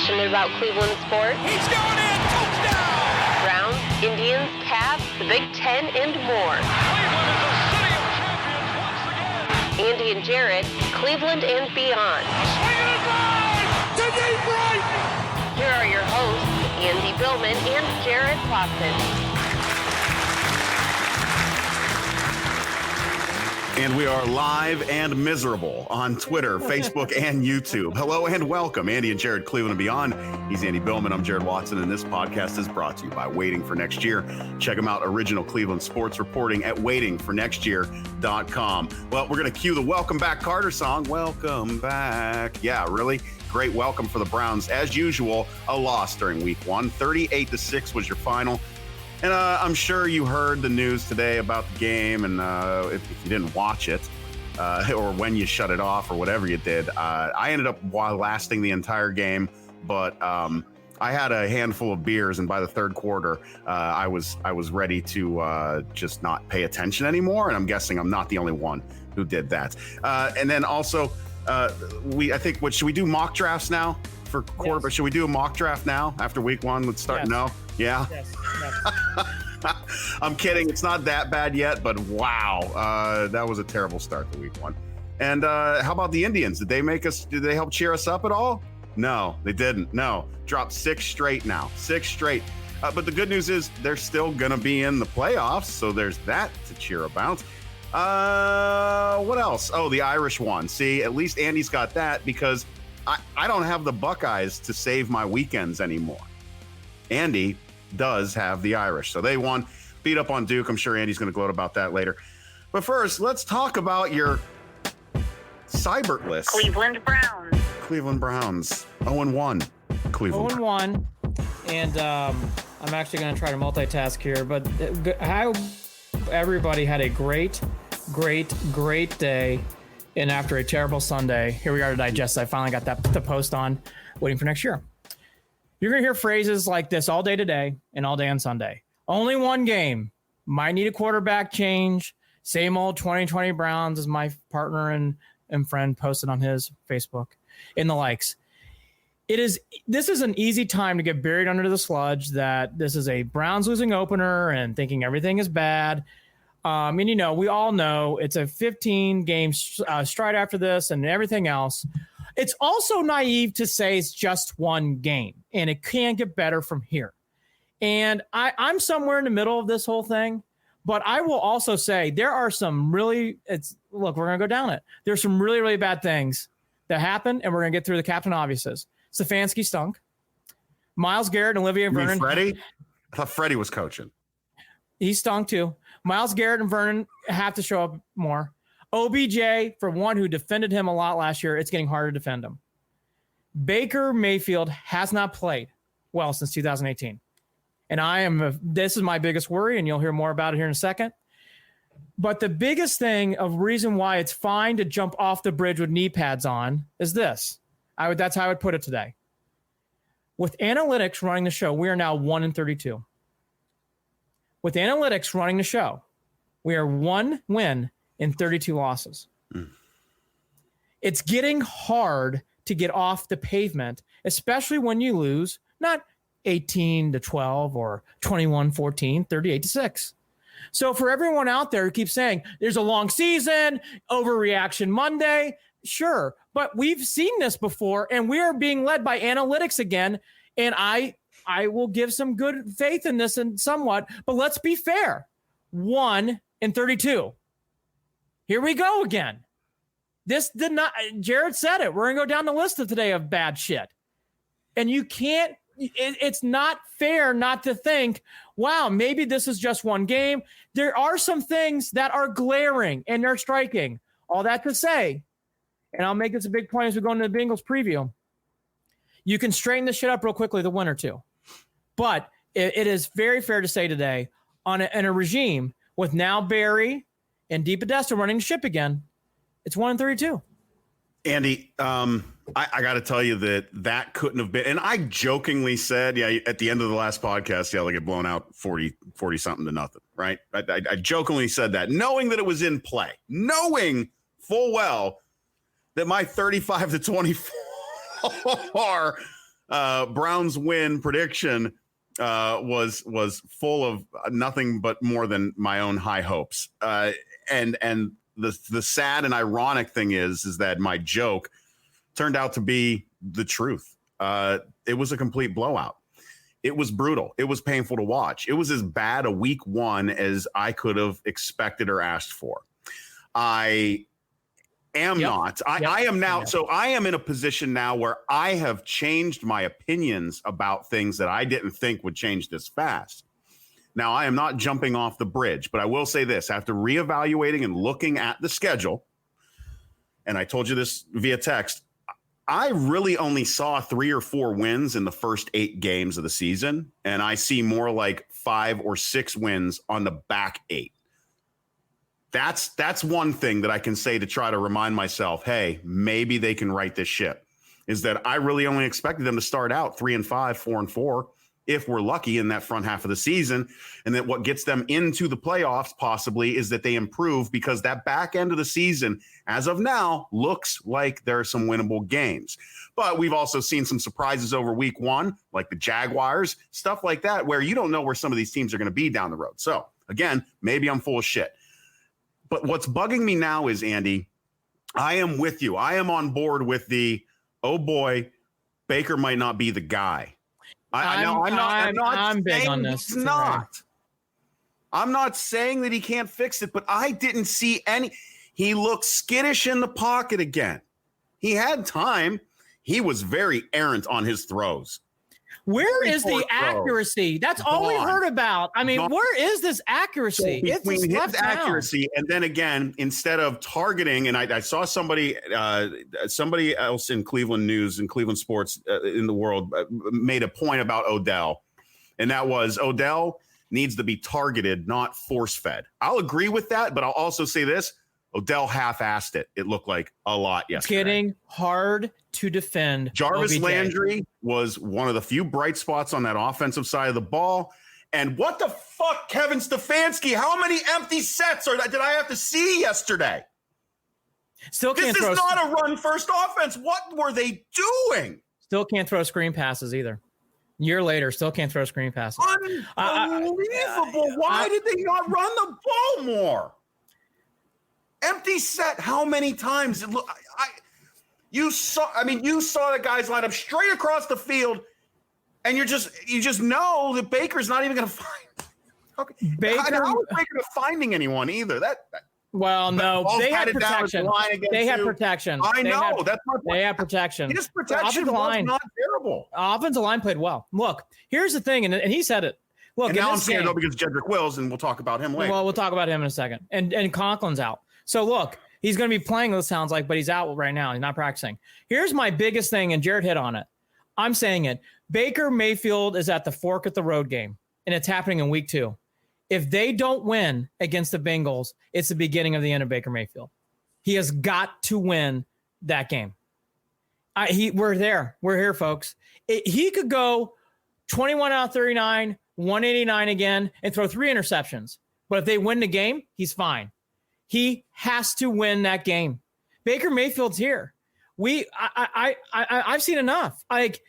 passionate about Cleveland sports. He's going in! Touchdown! Browns, Indians, Cavs, the Big Ten, and more. Cleveland is a city of champions once again! Andy and Jarid, Cleveland and beyond. Swing it line! To deep right! Here are your hosts, Andy Billman and Jarid Watson. And we are live and miserable on Twitter, Facebook, and YouTube. Hello and welcome, Andy and Jarid, Cleveland and beyond. He's Andy Billman. I'm Jarid Watson, and this podcast is brought to you by Waiting for Next Year. Check them out, original Cleveland sports reporting at waitingfornextyear.com. Well, we're going to cue the Welcome Back Carter song. Welcome back. Yeah, really great welcome for the Browns. As usual, a loss during week one. 38-6 was your final. And I'm sure you heard the news today about the game, and if you didn't watch it, or when you shut it off, or whatever you did, I ended up lasting the entire game, but I had a handful of beers, and by the third quarter, I was ready to just not pay attention anymore, and I'm guessing I'm not the only one who did that. And then also, I think, should we do mock drafts now for quarterback? Yes. Should we do a mock draft now after week one? Let's start. Yes. No? Yeah. Yes. I'm kidding. It's not that bad yet, but wow, that was a terrible start to week one. And how about the Indians? Did they help cheer us up at all? No, they didn't. No, dropped 6 straight now, 6 straight. But the good news is they're still going to be in the playoffs. So there's that to cheer about. What else? Oh, the Irish won. See, at least Andy's got that because I don't have the Buckeyes to save my weekends anymore. Andy does have the Irish. So they won, beat up on Duke. I'm sure Andy's going to gloat about that later. But first, let's talk about your Cybertless. Cleveland Browns. 0-1. Cleveland. 0-1. And I'm actually going to try to multitask here. But how everybody had a great day. And after a terrible Sunday, here we are to digest. I finally got the post on Waiting for Next Year. You're going to hear phrases like this all day today and all day on Sunday. Only one game. Might need a quarterback change. Same old 2020 Browns, as my partner and friend posted on his Facebook, and the likes. This is an easy time to get buried under the sludge that this is a Browns losing opener and thinking everything is bad. And, we all know it's a 15-game stride after this and everything else. It's also naive to say it's just one game, and it can't get better from here. And I'm somewhere in the middle of this whole thing, but I will also say there are some we're going to go down it. There's some really, really bad things that happen, and we're going to get through the Captain Obviouses. Stefanski stunk. Myles Garrett and Olivier Vernon. Freddie? I thought Freddie was coaching. He stunk too. Myles Garrett and Vernon have to show up more. OBJ, for one who defended him a lot last year, it's getting harder to defend him. Baker Mayfield has not played well since 2018. And this is my biggest worry, and you'll hear more about it here in a second. But the biggest reason why it's fine to jump off the bridge with knee pads on is this. That's how I would put it today. With analytics running the show, we are now 1-32. With analytics running the show, we are 1 win in 32 losses. It's getting hard to get off the pavement, especially when you lose not 18-12 or 21-14, 38-6. So for everyone out there who keeps saying there's a long season, overreaction Monday, sure, but we've seen this before, and we are being led by analytics again, and I will give some good faith in this and somewhat, but let's be fair. 1-32. Here we go again. This did not, Jarid said it. We're going to go down the list of today of bad shit. And you can't, it's not fair not to think, wow, maybe this is just one game. There are some things that are glaring and they're striking. All that to say, and I'll make this a big point as we go into the Bengals preview, you can straighten this shit up real quickly, the win or two. But it is very fair to say today, in a regime with now Barry and DePodesta running the ship again, it's 1-32. Andy, I got to tell you that couldn't have been. And I jokingly said, at the end of the last podcast, they'll get blown out 40 something to nothing. Right. I jokingly said that, knowing that it was in play, knowing full well that my 35-24 Browns win prediction was full of nothing but more than my own high hopes. And the sad and ironic thing is that my joke turned out to be the truth. It was a complete blowout. It was brutal. It was painful to watch. It was as bad a week one as I could have expected or asked for. I am not. I am now. So I am in a position now where I have changed my opinions about things that I didn't think would change this fast. Now, I am not jumping off the bridge, but I will say this. After reevaluating and looking at the schedule, and I told you this via text, I really only saw 3 or 4 wins in the first 8 games of the season, and I see more like 5 or 6 wins on the back 8. That's one thing that I can say to try to remind myself, hey, maybe they can right this ship, is that I really only expected them to start out 3-5, 4-4, if we're lucky in that front half of the season. And that what gets them into the playoffs possibly is that they improve, because that back end of the season, as of now, looks like there are some winnable games. But we've also seen some surprises over week one, like the Jaguars, stuff like that, where you don't know where some of these teams are going to be down the road. So again, maybe I'm full of shit. But what's bugging me now is, Andy, I am with you. I am on board with the, oh boy, Baker might not be the guy. I'm big on this. He's not. I'm not saying that he can't fix it, but I didn't see any. He looked skittish in the pocket again. He had time. He was very errant on his throws. Where is the accuracy? That's all we heard about. I mean, where is this accuracy? So between his accuracy and then again, instead of targeting, and I saw somebody else in Cleveland news and Cleveland sports in the world made a point about Odell, and that was Odell needs to be targeted, not force-fed. I'll agree with that, but I'll also say this. Odell half-assed it. It looked like a lot yesterday. It's getting hard to defend. Jarvis OBJ. Landry was one of the few bright spots on that offensive side of the ball. And what the fuck, Kevin Stefanski? How many empty sets did I have to see yesterday? Still can't this throw. Is not a run-first offense. What were they doing? Still can't throw screen passes either. Year later, still can't throw screen passes. Unbelievable. Why did they not run the ball more? Empty set. How many times? You saw the guys line up straight across the field, and you just know that Baker's not even going to find. Okay. How is Baker finding anyone either? Well, no, they had protection. They had protection. I know. That's my point. They had protection. His protection was not terrible. Offensive line played well. Look, here's the thing, and he said it. Look, and now I'm scared though because Jedrick Wills, and we'll talk about him later. Well, we'll talk about him in a second. And Conklin's out. So look, he's going to be playing, it sounds like, but he's out right now. He's not practicing. Here's my biggest thing, and Jared hit on it. I'm saying it. Baker Mayfield is at the fork at the road game, and it's happening in week 2. If they don't win against the Bengals, it's the beginning of the end of Baker Mayfield. He has got to win that game. We're there. We're here, folks. He could go 21 out of 39, 189 again, and throw 3 interceptions. But if they win the game, he's fine. He has to win that game. Baker Mayfield's here. I've seen enough. Like,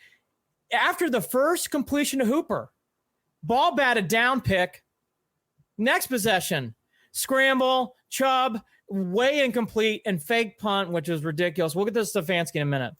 after the first completion to Hooper, ball batted down pick, next possession, scramble, Chubb, way incomplete, and fake punt, which is ridiculous. We'll get to Stefanski in a minute.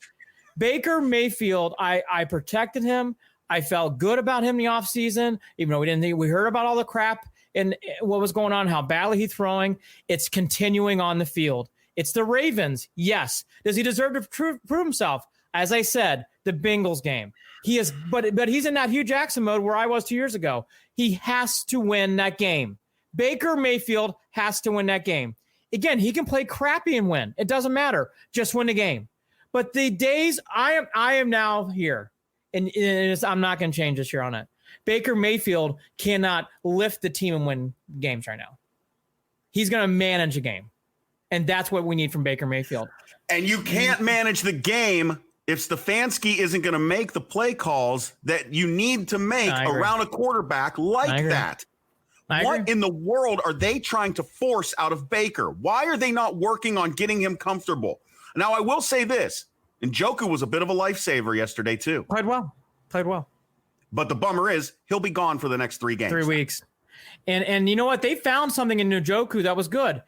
Baker Mayfield, I protected him. I felt good about him in the offseason, even though we heard about all the crap and what was going on, how badly he's throwing. It's continuing on the field. It's the Ravens. Yes. Does he deserve to prove himself? As I said, the Bengals game. He is, but he's in that Hugh Jackson mode where I was 2 years ago. He has to win that game. Baker Mayfield has to win that game. Again, he can play crappy and win. It doesn't matter. Just win the game. But the days I am now here, and I'm not going to change this year on it. Baker Mayfield cannot lift the team and win games right now. He's going to manage a game. And that's what we need from Baker Mayfield. And you can't manage the game if Stefanski isn't going to make the play calls that you need to make around a quarterback like that. What in the world are they trying to force out of Baker? Why are they not working on getting him comfortable? Now, I will say this. And Njoku was a bit of a lifesaver yesterday, too. Played well. But the bummer is he'll be gone for the next 3 games. 3 weeks. And you know what? They found something in Njoku that was good.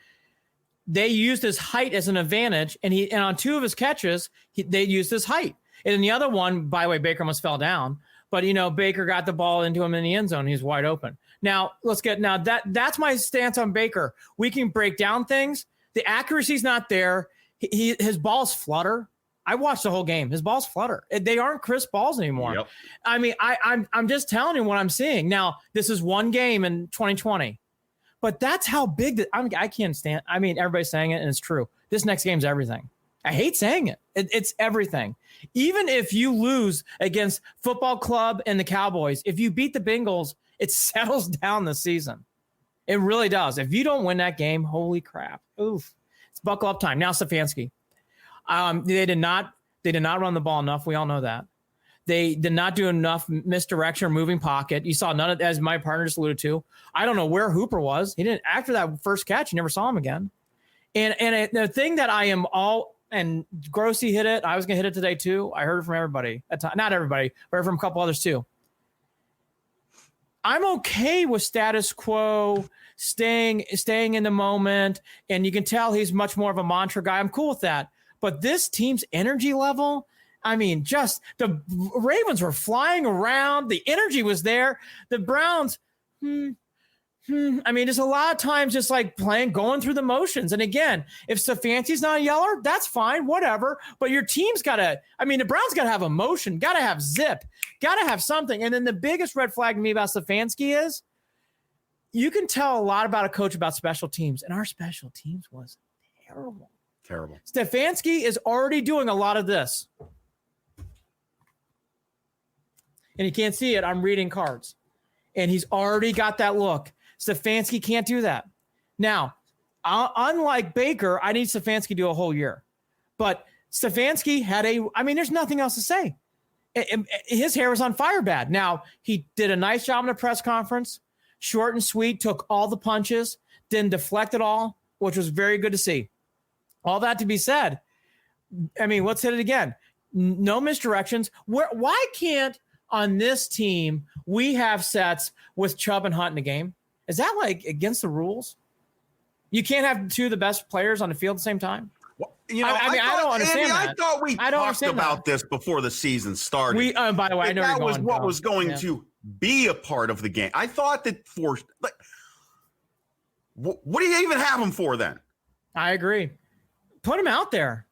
They used his height as an advantage, and on 2 of his catches, they used his height. And in the other one, by the way, Baker almost fell down. But, Baker got the ball into him in the end zone. He's wide open. Now, that's my stance on Baker. We can break down things. The accuracy's not there. His balls flutter. I watched the whole game. His balls flutter. They aren't crisp balls anymore. Yep. I mean, I'm just telling you what I'm seeing. Now, this is one game in 2020. But that's how big I can't stand. I mean, everybody's saying it, and it's true. This next game's everything. I hate saying it. It's everything. Even if you lose against Football Club and the Cowboys, if you beat the Bengals, it settles down the season. It really does. If you don't win that game, holy crap. Oof. It's buckle up time. Now, Stefanski. They did not run the ball enough. We all know that. They did not do enough misdirection or moving pocket. You saw none of, as my partner just alluded to. I don't know where Hooper was. He didn't, after that first catch, you never saw him again. And the thing that I am all, and Grossi hit it. I was going to hit it today too. I heard it from everybody. Not everybody, but I heard from a couple others too. I'm okay with status quo, staying in the moment. And you can tell he's much more of a mantra guy. I'm cool with that. But this team's energy level, I mean, just the Ravens were flying around. The energy was there. The Browns, I mean, there's a lot of times just like going through the motions. And again, if Stefanski's not a yeller, that's fine, whatever. But your team's got to, the Browns got to have emotion, got to have zip, got to have something. And then the biggest red flag to me about Stefanski is you can tell a lot about a coach about special teams. And our special teams was terrible. Terrible. Stefanski is already doing a lot of this. And you can't see it. I'm reading cards. And he's already got that look. Stefanski can't do that. Now, unlike Baker, I need Stefanski to do a whole year. But Stefanski had there's nothing else to say. His hair was on fire bad. Now, he did a nice job in the press conference. Short and sweet, took all the punches, didn't deflect at all, which was very good to see. All that to be said, let's hit it again. No misdirections. Why can't on this team we have sets with Chubb and Hunt in the game? Is that like against the rules? You can't have 2 of the best players on the field at the same time? Well, I don't understand Andy, that. I thought we talked about this before the season started. By the way, I know that was what was going to be a part of the game. I thought that what do you even have them for then? I agree. Put them out there.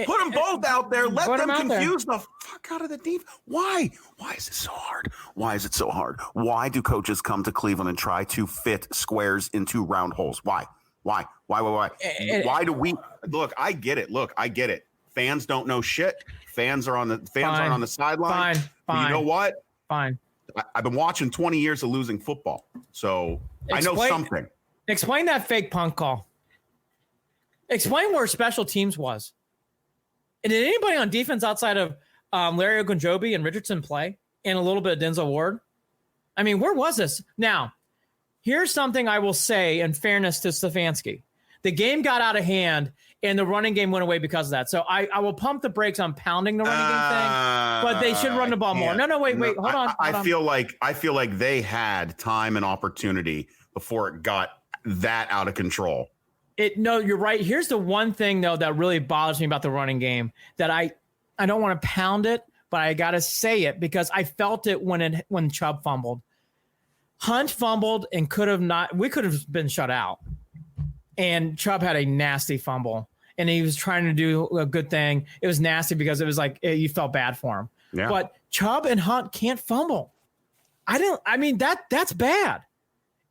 Put them both out there. Let them confuse the fuck out of the defense. Why? Why is it so hard? Why is it so hard? Why do coaches come to Cleveland and try to fit squares into round holes? Why? Why do we look? I get it. Fans don't know shit. Fans aren't on the sideline. Fine. You know what? Fine. I've been watching 20 years of losing football, so I know something. Explain that fake punt call. Explain where special teams was. And did anybody on defense outside of Larry Ogunjobi and Richardson play? And a little bit of Denzel Ward? Where was this? Now, here's something I will say in fairness to Stefanski. The game got out of hand, and the running game went away because of that. So I will pump the brakes on pounding the running game thing, but they should run the ball more. No, wait, hold on. I feel like they had time and opportunity before it got that out of control. No, you're right. Here's the one thing, though, that really bothers me about the running game that I don't want to pound it, but I got to say it because I felt it when Chubb fumbled. Hunt fumbled and we could have been shut out. And Chubb had a nasty fumble and he was trying to do a good thing. It was nasty because it was like you felt bad for him. Yeah. But Chubb and Hunt can't fumble. That's bad.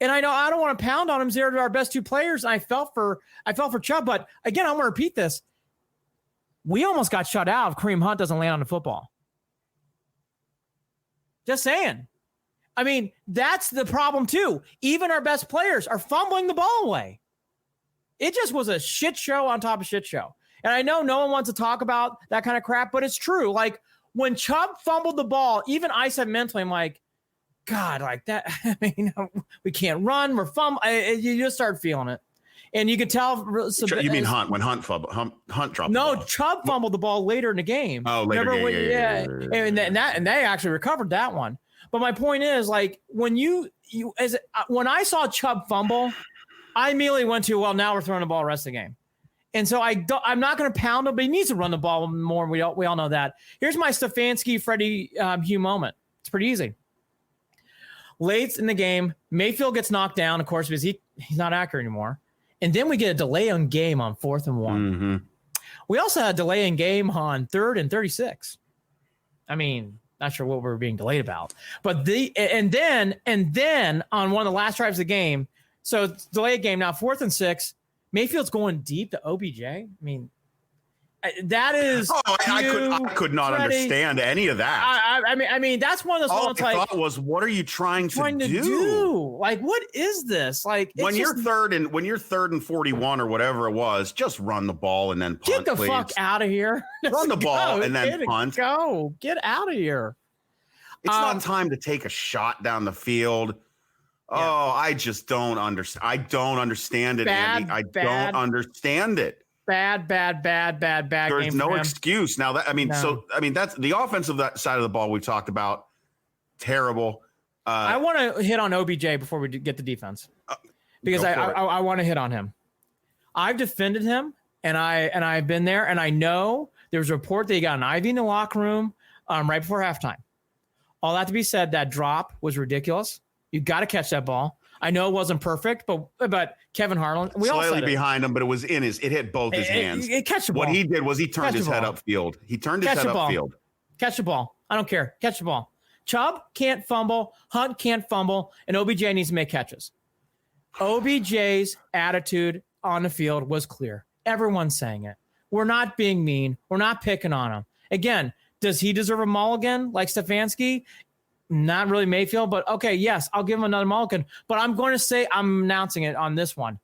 And I know I don't want to pound on him. They're our best 2 players. I felt for Chubb, but again, I'm going to repeat this. We almost got shut out if Kareem Hunt doesn't land on the football. Just saying. That's the problem too. Even our best players are fumbling the ball away. It just was a shit show on top of shit show. And I know no one wants to talk about that kind of crap, but it's true. Like when Chubb fumbled the ball, even I said mentally, I'm like, God, like that. We can't run. We're fumbling. You just start feeling it. And you could tell. You mean Hunt when Hunt dropped the ball? Chubb fumbled the ball later in the game. Oh, later. And they actually recovered that one. But my point is, like, when when I saw Chubb fumble, I immediately went to, well, now we're throwing the ball the rest of the game. And so I'm not going to pound him, but he needs to run the ball more. We all know that. Here's my Stefanski, Freddie Hugh moment. It's pretty easy. Late in the game, Mayfield gets knocked down, of course, because he's not accurate anymore. And then we get a delay on game on 4th and 1. Mm-hmm. We also had a delay in game on 3rd and 36. I mean, not sure what we were being delayed about. But and then on one of the last drives of the game, so it's delayed game now, 4th and 6, Mayfield's going deep to OBJ. I mean, that is. Oh, I could not understand any of that. I mean, that's one of those moments. All I thought was, what are you trying to do? Like, what is this? Like, when you're third and 41 or whatever it was, just run the ball and then punt. Get the please. Fuck out of here. Run the ball and then punt. Go. Get out of here. It's not time to take a shot down the field. Yeah. Oh, I just don't understand. I don't understand it, Andy. I don't understand it. Bad. There's no excuse. Now that's the offensive side of the ball we've talked about. Terrible. I want to hit on OBJ before we get the defense because I want to hit on him. I've defended him and I've been there and I know there was a report that he got an IV in the locker room right before halftime. All that to be said, that drop was ridiculous. You got to catch that ball. I know it wasn't perfect, but Kevin Harlan, we all slightly said behind him, but it hit both his hands. Catch the ball. What he did was he turned his head upfield. Catch the ball. I don't care. Catch the ball. Chubb can't fumble. Hunt can't fumble. And OBJ needs to make catches. OBJ's attitude on the field was clear. Everyone's saying it. We're not being mean. We're not picking on him. Again, does he deserve a mulligan like Stefanski? Not really Mayfield, but okay, yes, I'll give him another mulligan. But I'm going to say, I'm announcing it on this one.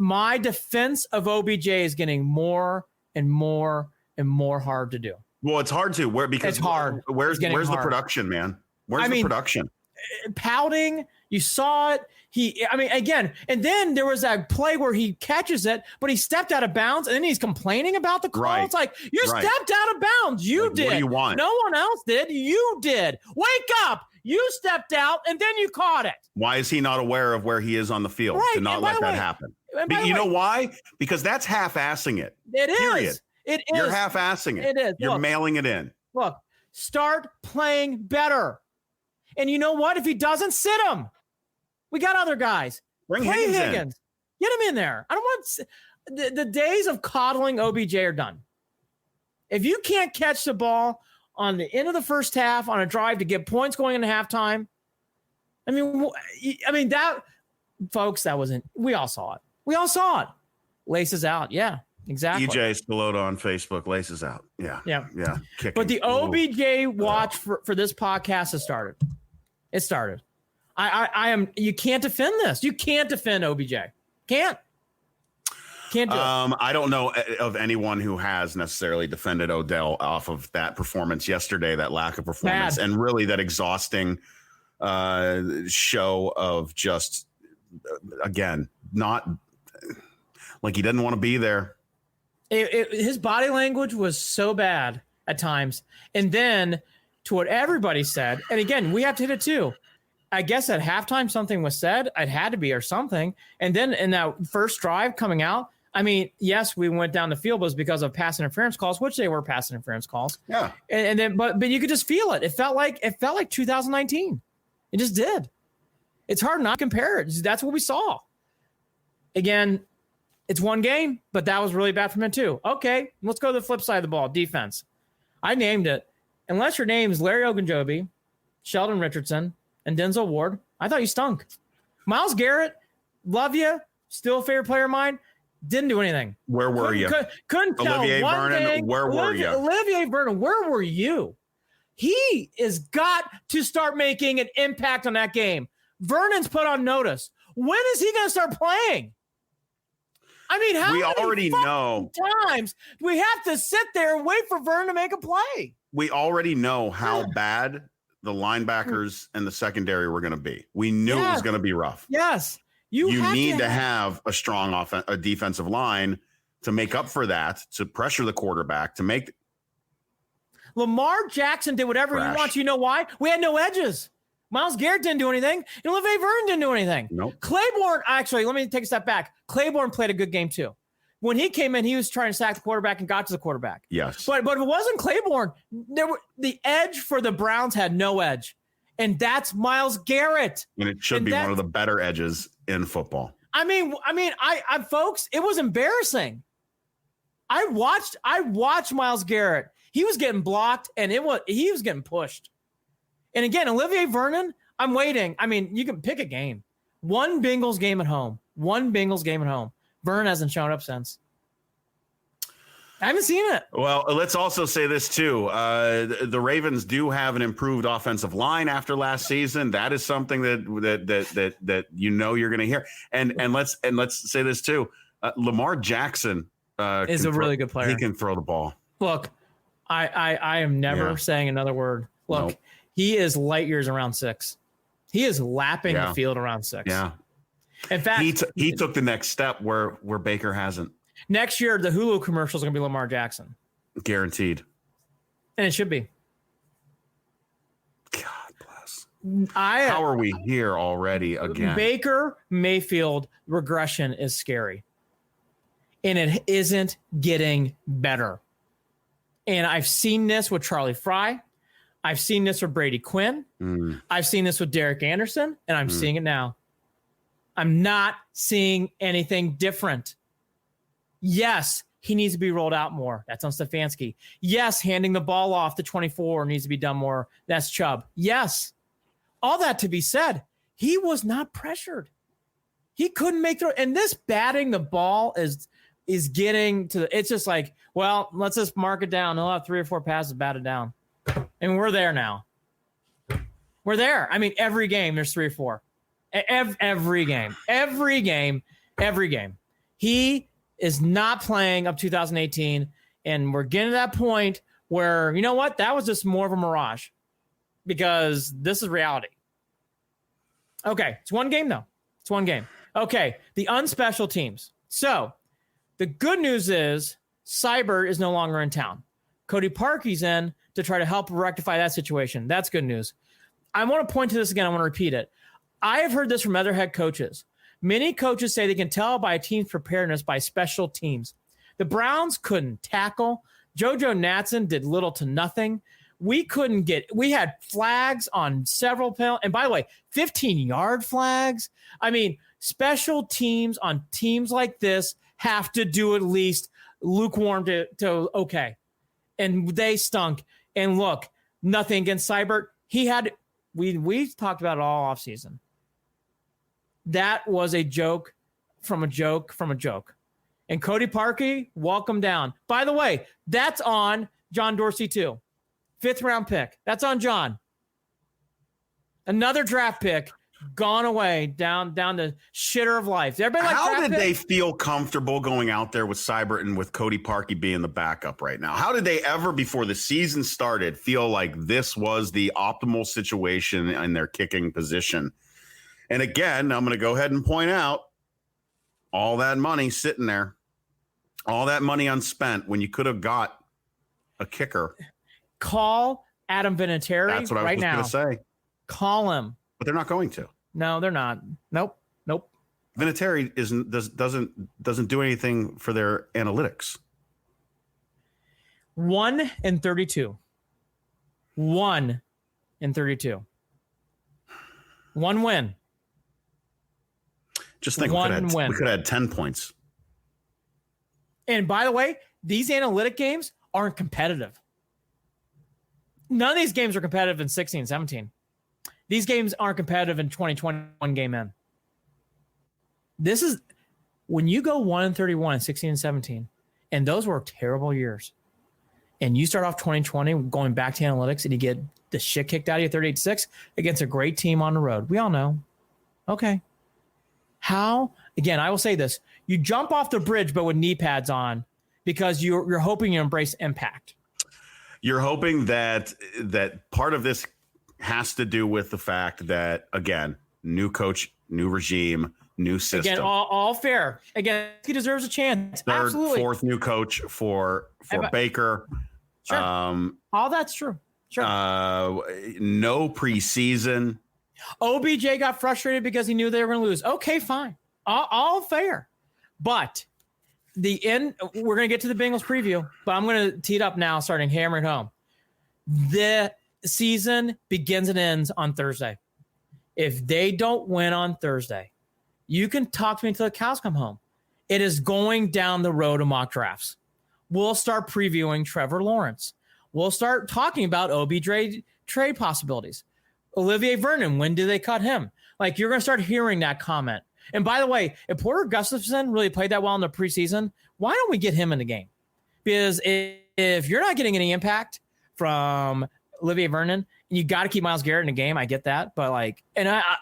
My defense of OBJ is getting more and more and more hard to do. Well, it's hard to. Because it's hard. Where's the production, man? Where's the production? Pouting. You saw it. Again, and then there was that play where he catches it, but he stepped out of bounds, and then he's complaining about the call. Right. It's like, you stepped out of bounds. You did. What do you want? No one else did. You did. Wake up. You stepped out, and then you caught it. Why is he not aware of where he is on the field to not let that happen? You know why? Because that's half-assing it. It is. Period. It is. You're half-assing it. It is. You're mailing it in. Look, start playing better. And you know what? If he doesn't, sit him. We got other guys. Bring Higgins in. Get him in there. I don't want the days of coddling OBJ are done. If you can't catch the ball on the end of the first half on a drive to get points going into halftime, I mean that, folks, that wasn't. We all saw it. Laces out. Yeah, exactly. EJ Spilota on Facebook. Laces out. Yeah. Kicking. But the OBJ watch for this podcast has started. It started. You can't defend this. You can't defend OBJ. Can't do it. I don't know of anyone who has necessarily defended Odell off of that performance yesterday, that lack of performance, and really that exhausting show of just, again, not like he didn't want to be there. His body language was so bad at times. And then to what everybody said, and again, we have to hit it too. I guess at halftime something was said. It had to be or something. And then in that first drive coming out, I mean, yes, we went down the field, but it was because of pass interference calls, which they were pass interference calls. Yeah. And then, but you could just feel it. It felt like 2019. It just did. It's hard not to compare it. That's what we saw. Again, it's one game, but that was really bad for him too. Okay, let's go to the flip side of the ball. Defense. I named it. Unless your name is Larry Ogunjobi, Sheldon Richardson, and Denzel Ward, I thought you stunk. Myles Garrett, love you, still a favorite player of mine, didn't do anything. Where were you? Couldn't tell Olivier one Vernon, thing. where were you? Olivier Vernon, where were you? He has got to start making an impact on that game. Vernon's put on notice. When is he going to start playing? I mean, how many times do we have to sit there and wait for Vernon to make a play? We already know how bad the linebackers and the secondary were going to be. We knew it was going to be rough. Yes. You need to have a strong a defensive line to make up for that, to pressure the quarterback, to make. Lamar Jackson did whatever he wants. You know why? We had no edges. Myles Garrett didn't do anything. And Olivier Vernon didn't do anything. Nope. Claiborne, actually, let me take a step back. Claiborne played a good game too. When he came in, he was trying to sack the quarterback and got to the quarterback. Yes. But if it wasn't Claiborne, the edge for the Browns had no edge. And that's Myles Garrett. And it should be one of the better edges in football. I mean, folks, it was embarrassing. I watched Myles Garrett. He was getting blocked and he was getting pushed. And again, Olivier Vernon, I'm waiting. I mean, you can pick a game. One Bengals game at home. Vernon hasn't shown up since. I haven't seen it. Well, let's also say this too. The Ravens do have an improved offensive line after last season. That is something that you're going to hear. And let's say this too. Lamar Jackson is a really good player. He can throw the ball. Look, I am never saying another word. Look, nope. He is light years around 6. He is lapping the field around 6. Yeah. In fact, he took the next step where Baker hasn't. Next year, the Hulu commercial is going to be Lamar Jackson. Guaranteed. And it should be. God bless. How are we here already again? Baker Mayfield regression is scary. And it isn't getting better. And I've seen this with Charlie Fry. I've seen this with Brady Quinn. I've seen this with Derek Anderson. And I'm seeing it now. I'm not seeing anything different. Yes, he needs to be rolled out more. That's on Stefanski. Yes, handing the ball off to 24 needs to be done more. That's Chubb. Yes. All that to be said, he was not pressured. He couldn't make throw. And this batting the ball is getting to it's just like, well, let's just mark it down. He'll have 3 or 4 passes batted down. And we're there now. We're there. I mean, every game there's 3 or 4. Every game. He is not playing up 2018, and we're getting to that point where, you know what? That was just more of a mirage because this is reality. Okay, it's one game, though. It's one game. Okay, the unspecial teams. So the good news is Seibert is no longer in town. Cody Parkey's in to try to help rectify that situation. That's good news. I want to point to this again. I want to repeat it. I have heard this from other head coaches. Many coaches say they can tell by a team's preparedness by special teams. The Browns couldn't tackle. JoJo Natson did little to nothing. We had flags on several penalties. And by the way, 15-yard flags. I mean, special teams on teams like this have to do at least lukewarm to okay. And they stunk. And look, nothing against Seibert. We talked about it all offseason. That was a joke from a joke from a joke. And Cody Parkey, welcome down. By the way, that's on John Dorsey too. 5th round pick. That's on John. Another draft pick gone away down the shitter of life. How did they feel comfortable going out there with Seibert and with Cody Parkey being the backup right now? How did they ever, before the season started, feel like this was the optimal situation in their kicking position? And again, I'm going to go ahead and point out all that money sitting there, all that money unspent when you could have got a kicker. Call Adam Vinatieri. That's what I was going to say. Call him. But they're not going to. No, they're not. Nope. Vinatieri doesn't do anything for their analytics. 1-32. 1-32. One win. Just think we could have had 10 points. And by the way, these analytic games aren't competitive. None of these games are competitive in 16, 17. These games aren't competitive in 2021 game in. This is when you go 1-31, 16 and 17, and those were terrible years. And you start off 2020 going back to analytics and you get the shit kicked out of you 38-6 against a great team on the road. We all know. Okay. How? Again, I will say this. You jump off the bridge, but with knee pads on because you're hoping you embrace impact. You're hoping that part of this has to do with the fact that, again, new coach, new regime, new system. Again, all fair. Again, he deserves a chance. Third, Absolutely. fourth new coach for Baker. Sure. All that's true. Sure. No preseason. OBJ got frustrated because he knew they were going to lose. Okay, fine. All fair. But we're going to get to the Bengals preview, but I'm going to tee it up now, starting hammering home. The season begins and ends on Thursday. If they don't win on Thursday, you can talk to me until the cows come home. It is going down the road of mock drafts. We'll start previewing Trevor Lawrence. We'll start talking about OBJ trade possibilities. Olivier Vernon, when do they cut him? Like, you're going to start hearing that comment. And by the way, if Porter Gustafson really played that well in the preseason, why don't we get him in the game? Because if you're not getting any impact from Olivier Vernon, and you got to keep Myles Garrett in the game, I get that. But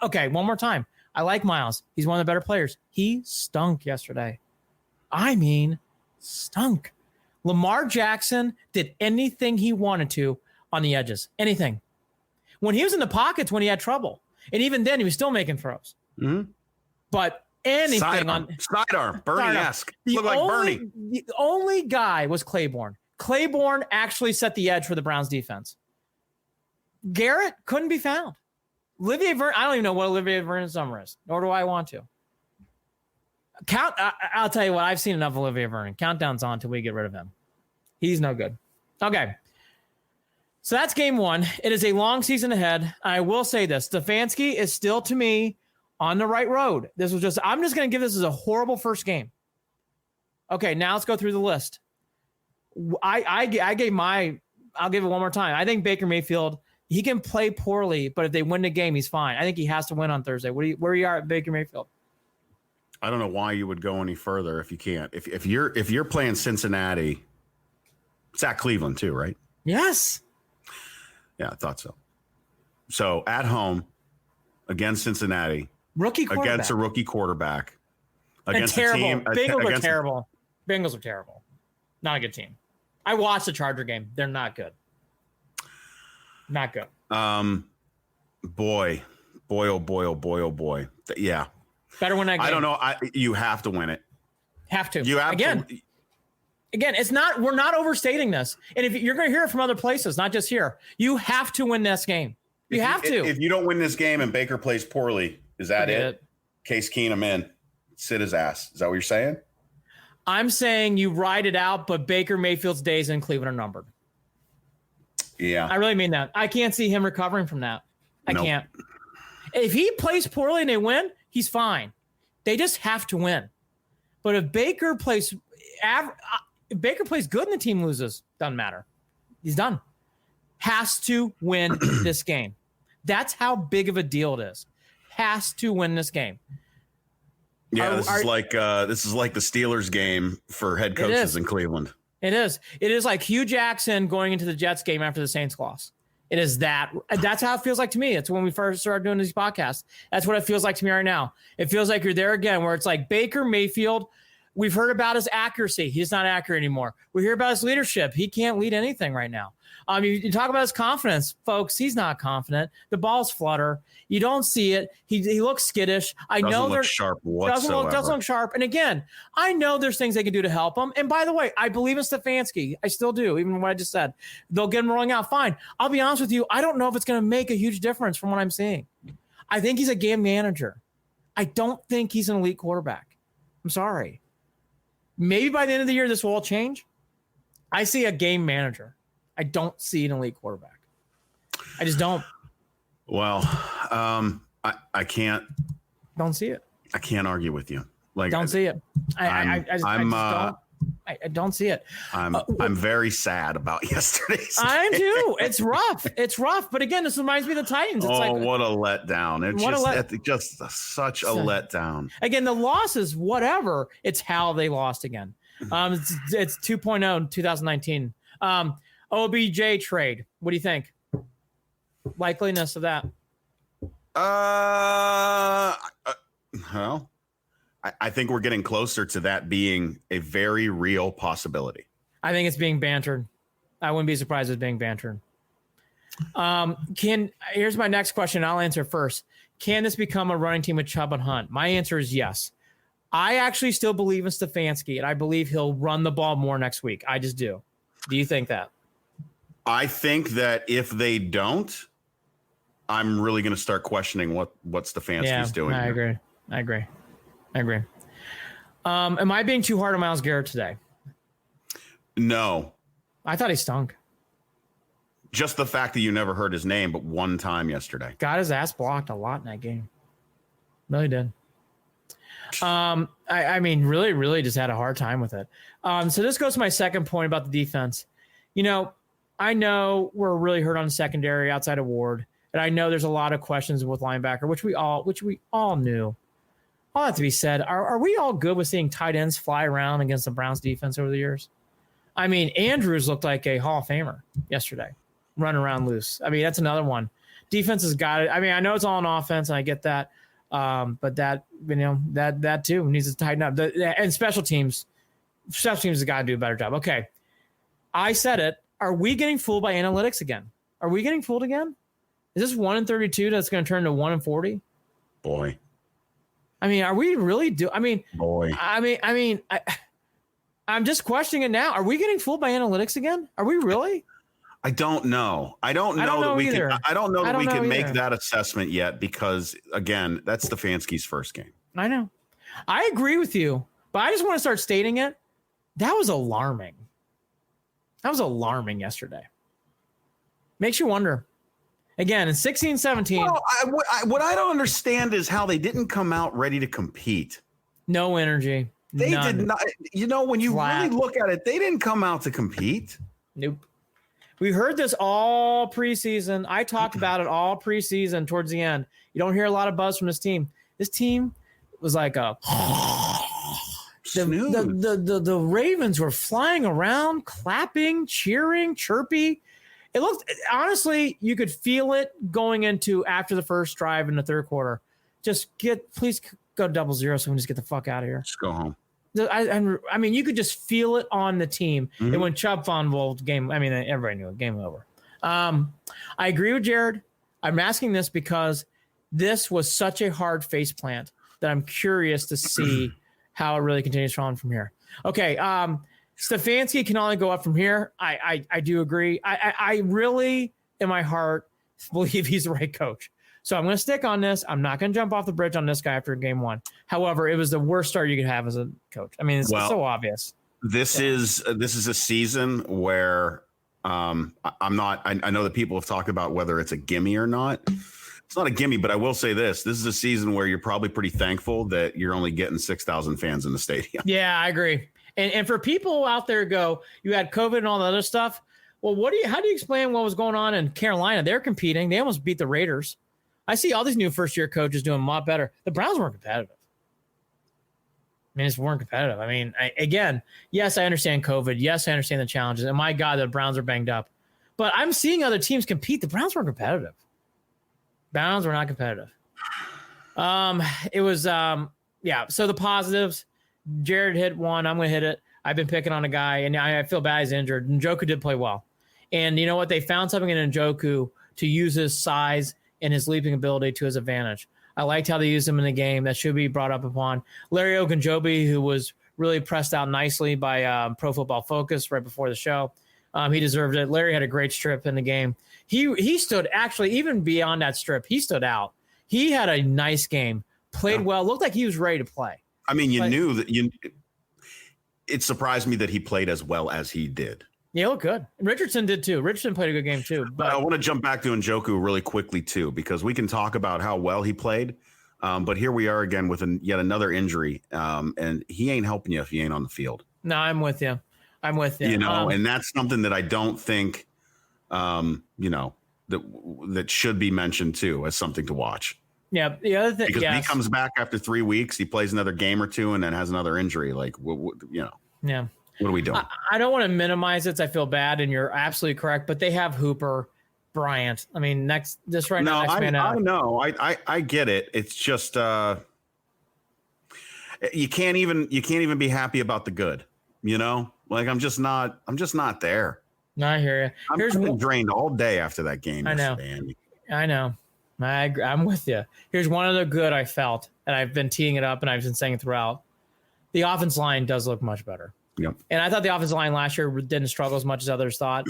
okay, one more time. I like Myles. He's one of the better players. He stunk yesterday. I mean, stunk. Lamar Jackson did anything he wanted to on the edges. Anything. When he was in the pockets when he had trouble. And even then, he was still making throws. Mm-hmm. But anything sidearm, Bernie-esque. Look like Bernie. The only guy was Claiborne. Claiborne actually set the edge for the Browns defense. Garrett couldn't be found. Olivier Vernon, I don't even know what Olivier Vernon's number is, nor do I want to. I'll tell you what, I've seen enough of Olivier Vernon. Countdown's on until we get rid of him. He's no good. Okay. So that's game one. It is a long season ahead. I will say this. Stefanski is still, to me, on the right road. I'm just going to give this as a horrible first game. Okay, now let's go through the list. I'll give it one more time. I think Baker Mayfield, he can play poorly, but if they win the game, he's fine. I think he has to win on Thursday. Where are you at Baker Mayfield? I don't know why you would go any further if you can't. If you're playing Cincinnati, it's at Cleveland too, right? Yes. Yeah, I thought so. So at home against Cincinnati, against a rookie quarterback, against a team. Bengals are terrible. Bengals are terrible. Not a good team. I watched the Charger game. They're not good. Not good. Boy, oh boy. Yeah. Better win that game. I don't know. You have to win it. Have to. You have to. Again, we're not overstating this. And if you're going to hear it from other places, not just here, you have to win this game. You have to. If you don't win this game and Baker plays poorly, is that it? Case Keenum in. Sit his ass. Is that what you're saying? I'm saying you ride it out, but Baker Mayfield's days in Cleveland are numbered. Yeah. I really mean that. I can't see him recovering from that. I can't. If he plays poorly and they win, he's fine. They just have to win. But if Baker plays good and the team loses, doesn't matter. He's done. Has to win this game. That's how big of a deal it is. Has to win this game. Yeah, this is like the Steelers game for head coaches in Cleveland. It is. It is like Hugh Jackson going into the Jets game after the Saints loss. It is that. That's how it feels like to me. It's when we first started doing these podcasts. That's what it feels like to me right now. It feels like you're there again, where it's like Baker Mayfield. We've heard about his accuracy. He's not accurate anymore. We hear about his leadership. He can't lead anything right now. You talk about his confidence, folks. He's not confident. The balls flutter. You don't see it. He looks skiddish. Doesn't look sharp whatsoever. Doesn't look sharp. And again, I know there's things they can do to help him. And by the way, I believe in Stefanski. I still do, even what I just said. They'll get him rolling out. Fine. I'll be honest with you. I don't know if it's going to make a huge difference from what I'm seeing. I think he's a game manager. I don't think he's an elite quarterback. I'm sorry. Maybe by the end of the year, this will all change. I see a game manager. I don't see an elite quarterback. I just don't. Well, I can't. Don't see it. I can't argue with you. Don't see it. I don't see it. I'm very sad about yesterday's game. I do. It's rough. It's rough. But again, this reminds me of the Titans. It's what a letdown. It's just such a letdown. Again, the loss is whatever. It's how they lost again. It's 2.0 in 2019. OBJ trade. What do you think? Likeliness of that? Well, I think we're getting closer to that being a very real possibility. I think it's being bantered. I wouldn't be surprised if it's being bantered. Here's my next question. I'll answer first. Can this become a running team with Chubb and Hunt? My answer is yes. I actually still believe in Stefanski, and I believe he'll run the ball more next week. I just do. Do you think that? I think that if they don't, I'm really going to start questioning what Stefanski's doing. I agree. Am I being too hard on Myles Garrett today? No. I thought he stunk. Just the fact that you never heard his name but one time yesterday. Got his ass blocked a lot in that game. Really did. I mean, really just had a hard time with it. So this goes to my second point about the defense. You know, I know we're really hurt on the secondary outside of Ward, and I know there's a lot of questions with linebacker, which we all knew. All that to be said, are we all good with seeing tight ends fly around against the Browns defense over the years? I mean, Andrews looked like a Hall of Famer yesterday, running around loose. I mean, that's another one. Defense has got it. I mean, I know it's all on offense, and I get that. But that, you know, that too needs to tighten up. And special teams has got to do a better job. Okay. I said it. Are we getting fooled by analytics again? Are we getting fooled again? Is this 1-32 that's going to turn to 1-40? Boy. I mean, are we really Boy. I'm just questioning it now. Are we getting fooled by analytics again? Are we really? I don't know. I don't know that we can make that assessment yet because, again, that's Stefanski's first game. I know. I agree with you, but I just want to start stating it. That was alarming. That was alarming yesterday. Makes you wonder. Again, in 16-17. Well, what I don't understand is how they didn't come out ready to compete. No energy. They None. did not. You know, when you Flat. really look at it, they didn't come out to compete. Nope. We heard this all preseason. I talked about it all preseason towards the end. You don't hear a lot of buzz from this team. This team was like a the Ravens were flying around, clapping, cheering, chirpy. It looked, honestly, you could feel it going into after the first drive in the third quarter. Please go 0-0 so we can just get the fuck out of here. Just go home. I mean, you could just feel it on the team. Mm-hmm. And when Chubb fumbled, everybody knew it. Game over. I agree with Jared. I'm asking this because this was such a hard face plant that I'm curious to see how it really continues on from here. Okay. Stefanski can only go up from here. I do agree. I really, in my heart, believe he's the right coach. So I'm going to stick on this. I'm not going to jump off the bridge on this guy after game one. However, it was the worst start you could have as a coach. I mean, it's so obvious. This is a season where I'm not. I know that people have talked about whether it's a gimme or not. It's not a gimme, but I will say this: this is a season where you're probably pretty thankful that you're only getting 6,000 fans in the stadium. Yeah, I agree. And for people out there who you had COVID and all the other stuff. Well, how do you explain what was going on in Carolina? They're competing. They almost beat the Raiders. I see all these new first-year coaches doing a lot better. The Browns weren't competitive. I mean, weren't competitive. I mean, yes, I understand COVID. Yes, I understand the challenges. And my God, the Browns are banged up. But I'm seeing other teams compete. The Browns weren't competitive. Browns were not competitive. It was, So the positives, Jared hit one. I'm going to hit it. I've been picking on a guy, and I feel bad he's injured. Njoku did play well. And you know what? They found something in Njoku to use his size and his leaping ability to his advantage. I liked how they used him in the game. That should be brought up upon. Larry Ogunjobi, who was really pressed out nicely by Pro Football Focus right before the show. He deserved it. Larry had a great strip in the game. He stood, actually, even beyond that strip, he stood out. He had a nice game, played well, looked like he was ready to play. I mean, it surprised me that he played as well as he did. Yeah, look good. Richardson did too. Richardson played a good game too. But I want to jump back to Njoku really quickly too, because we can talk about how well he played. But here we are again with yet another injury. And he ain't helping you if he ain't on the field. No, I'm with you. And that's something that I don't think, that should be mentioned too as something to watch. Yeah. The other thing, because if he comes back after 3 weeks, he plays another game or two and then has another injury. Yeah. What are we doing? I don't want to minimize it. I feel bad, and you're absolutely correct. But they have Hooper, Bryant. I mean, I know. I get it. It's just you can't even be happy about the good. I'm just not there. No, I hear you. I've been drained all day after that game. I know. Andy. I know. I'm with you. Here's one other good I felt, and I've been teeing it up, and I've been saying it throughout. The offense line does look much better. Yep. And I thought the offensive line last year didn't struggle as much as others thought.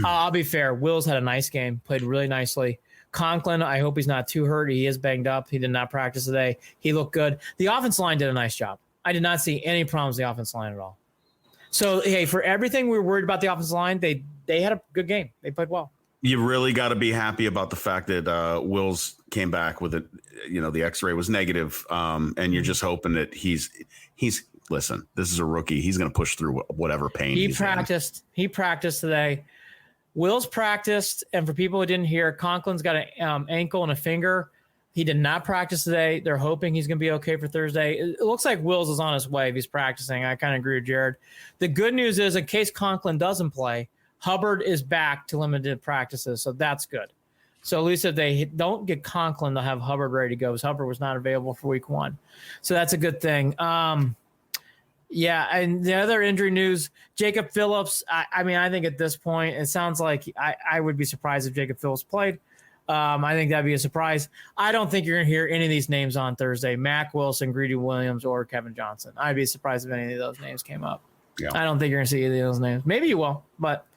I'll be fair. Wills had a nice game, played really nicely. Conklin, I hope he's not too hurt. He is banged up. He did not practice today. He looked good. The offensive line did a nice job. I did not see any problems with the offensive line at all. So, hey, for everything we were worried about the offensive line, they had a good game. They played well. You really got to be happy about the fact that Wills came back with it. You know, the X-ray was negative, and you're just hoping that he's. Listen, this is a rookie. He's going to push through whatever pain. He practiced. He practiced today. Wills practiced, and for people who didn't hear, Conklin's got an ankle and a finger. He did not practice today. They're hoping he's going to be okay for Thursday. It looks like Wills is on his way if he's practicing. I kind of agree with Jared. The good news is, in case Conklin doesn't play, Hubbard is back to limited practices, so that's good. So at least if they don't get Conklin, they'll have Hubbard ready to go, because Hubbard was not available for week 1. So that's a good thing. Yeah, and the other injury news, Jacob Phillips, I mean, I think at this point, it sounds like I would be surprised if Jacob Phillips played. I think that'd be a surprise. I don't think you're going to hear any of these names on Thursday, Mac Wilson, Greedy Williams, or Kevin Johnson. I'd be surprised if any of those names came up. Yeah. I don't think you're going to see any of those names. Maybe you will, but,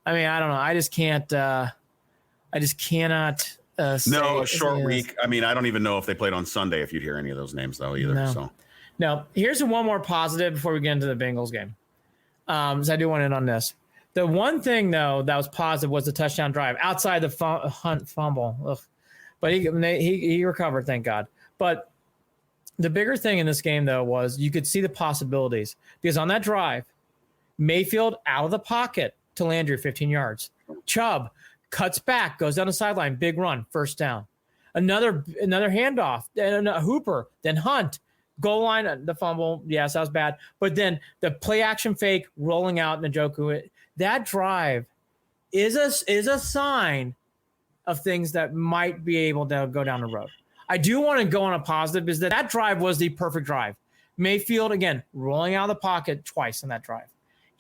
I mean, I don't know. I just cannot no, a short week. I mean, I don't even know if they played on Sunday if you'd hear any of those names, though, either. No. So. Now, here's one more positive before we get into the Bengals game. So I do want to end on this. The one thing, though, that was positive was the touchdown drive outside the Hunt fumble. Ugh. But he recovered, thank God. But the bigger thing in this game, though, was you could see the possibilities. Because on that drive, Mayfield out of the pocket to Landry, 15 yards. Chubb cuts back, goes down the sideline, big run, first down. Another handoff, then Hooper, then Hunt. Goal line, the fumble, yes, that was bad. But then the play action fake, rolling out Njoku. That drive is a sign of things that might be able to go down the road. I do want to go on a positive, is that drive was the perfect drive. Mayfield, again, rolling out of the pocket twice in that drive.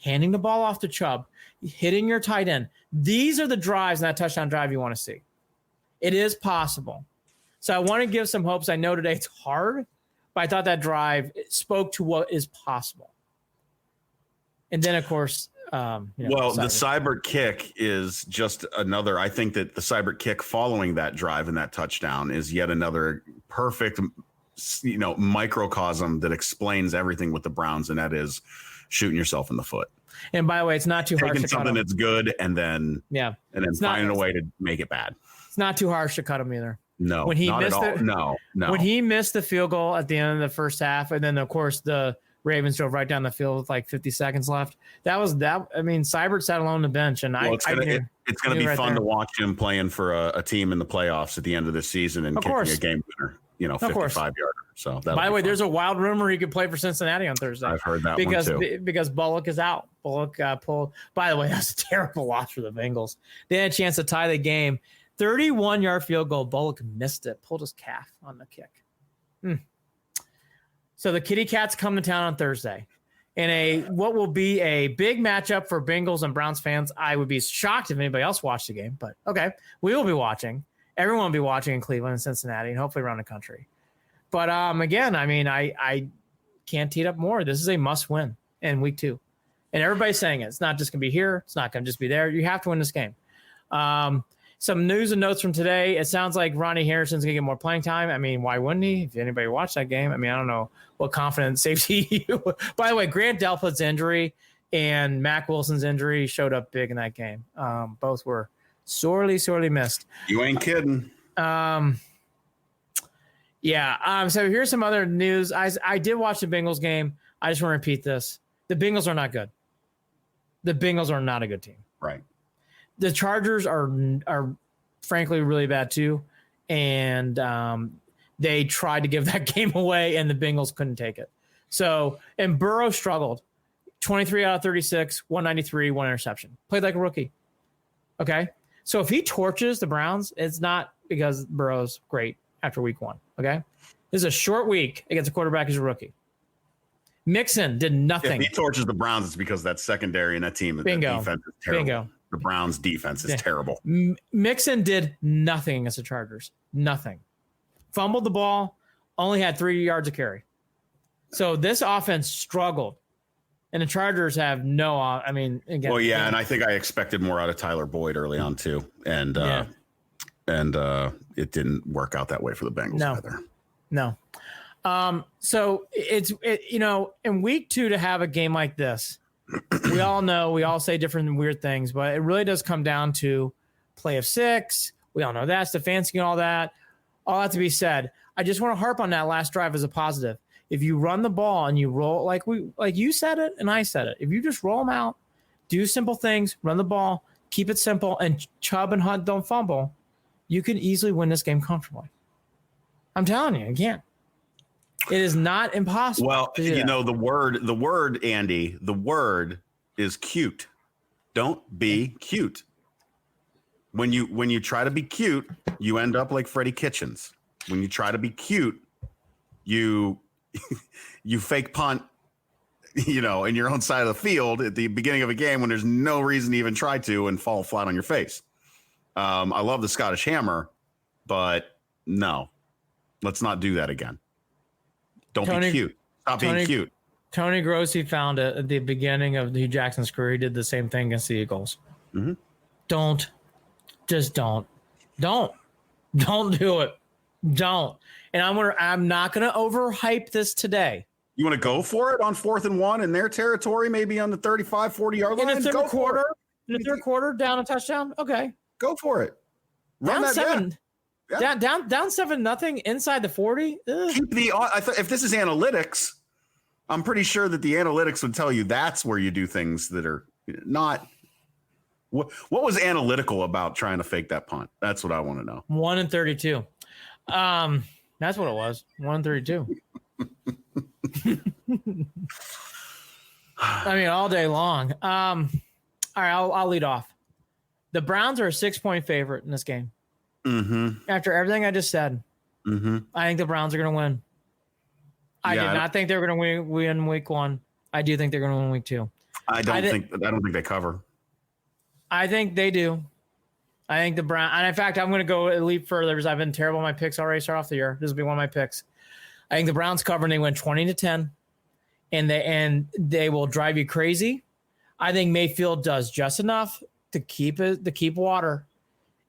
Handing the ball off to Chubb, hitting your tight end. These are the drives in that touchdown drive you want to see. It is possible. So I want to give some hopes. I know today it's hard, but I thought that drive spoke to what is possible. And then, of course, the Seibert kick is just another. I think that the Seibert kick following that drive and that touchdown is yet another perfect, microcosm that explains everything with the Browns, and that is shooting yourself in the foot. And by the way, it's not too harsh. Taking something that's good and then finding a way to make it bad. It's not too harsh to cut him either. No, when he not missed at all. No. When he missed the field goal at the end of the first half, and then of course the Ravens drove right down the field with like 50 seconds left. That was that. I mean, Seibert sat alone on the bench, and it's going to be fun to watch him playing for a team in the playoffs at the end of the season and kicking a game winner. 55-yarder. So by the way, there's a wild rumor he could play for Cincinnati on Thursday. I've heard that because Bullock is out. Bullock pulled. By the way, that's a terrible loss for the Bengals. They had a chance to tie the game. 31-yard field goal. Bullock missed it. Pulled his calf on the kick. So the Kitty Cats come to town on Thursday in what will be a big matchup for Bengals and Browns fans. I would be shocked if anybody else watched the game, but okay, we will be watching. Everyone will be watching in Cleveland and Cincinnati and hopefully around the country. But again, I mean, I can't tee it up more. This is a must win in week 2. And everybody's saying it. It's not just going to be here. It's not going to just be there. You have to win this game. Some news and notes from today. It sounds like Ronnie Harrison's going to get more playing time. I mean, why wouldn't he? If anybody watched that game, I mean, I don't know what confident safety. By the way, Grant Delpit's injury and Mac Wilson's injury showed up big in that game. Both were sorely missed. You ain't kidding. Yeah. So here's some other news. I did watch the Bengals game. I just want to repeat this. The Bengals are not good. The Bengals are not a good team. Right. The Chargers are frankly really bad too. And they tried to give that game away and the Bengals couldn't take it. So, and Burrow struggled. 23 out of 36, 193, 1 interception. Played like a rookie. Okay. So if he torches the Browns, it's not because Burrow's great after week 1. Okay. This is a short week against a quarterback who's a rookie. Mixon did nothing. If he torches the Browns, it's because that secondary and that team, Bingo. that defense is terrible. Bingo. The Browns defense is terrible. Mixon did nothing against the Chargers. Nothing. Fumbled the ball, only had 3 yards of carry. So this offense struggled. And the Chargers have no, again. Well, yeah, and I think I expected more out of Tyler Boyd early on too. And it didn't work out that way for the Bengals either. No. So it's in week 2 to have a game like this, we all know, we all say different and weird things, but it really does come down to play of 6. We all know that, Stefanski and all that to be said. I just want to harp on that last drive as a positive. If you run the ball and you roll, like you said it and I said it, if you just roll them out, do simple things, run the ball, keep it simple, and Chubb and Hunt don't fumble, you can easily win this game comfortably. I'm telling you, again. It is not impossible. Well, the word, Andy, the word is cute. Don't be cute. When you try to be cute, you end up like Freddie Kitchens. When you try to be cute, you fake punt, in your own side of the field at the beginning of a game when there's no reason to even try to and fall flat on your face. I love the Scottish Hammer, but no, let's not do that again. Don't be cute. Stop being cute. Tony Grossi found it at the beginning of the Hugh Jackson's career. He did the same thing against the Eagles. Mm-hmm. Don't do it. Don't. And I'm not going to overhype this today. You want to go for it on 4th and 1 in their territory, maybe on the 35, 40-yard line? In the third quarter, down a touchdown? Okay. Go for it. Run down that 7. Yeah. Down 7-0 inside the 40. Keep if this is analytics, I'm pretty sure that the analytics would tell you that's where you do things that are not. What was analytical about trying to fake that punt? That's what I want to know. 1-32. That's what it was. 1-32. I mean, all day long. All right, I'll lead off. The Browns are a 6-point favorite in this game. Mm-hmm. After everything I just said, I think the Browns are going to win. I did not think they were going to win week 1. I do think they're going to win week 2. I don't think they cover. I think they do. I think the Browns, and in fact, I'm going to go a leap further because I've been terrible at my picks already. Start off the year. This will be one of my picks. I think the Browns cover and they win 20-10, and they will drive you crazy. I think Mayfield does just enough to keep water,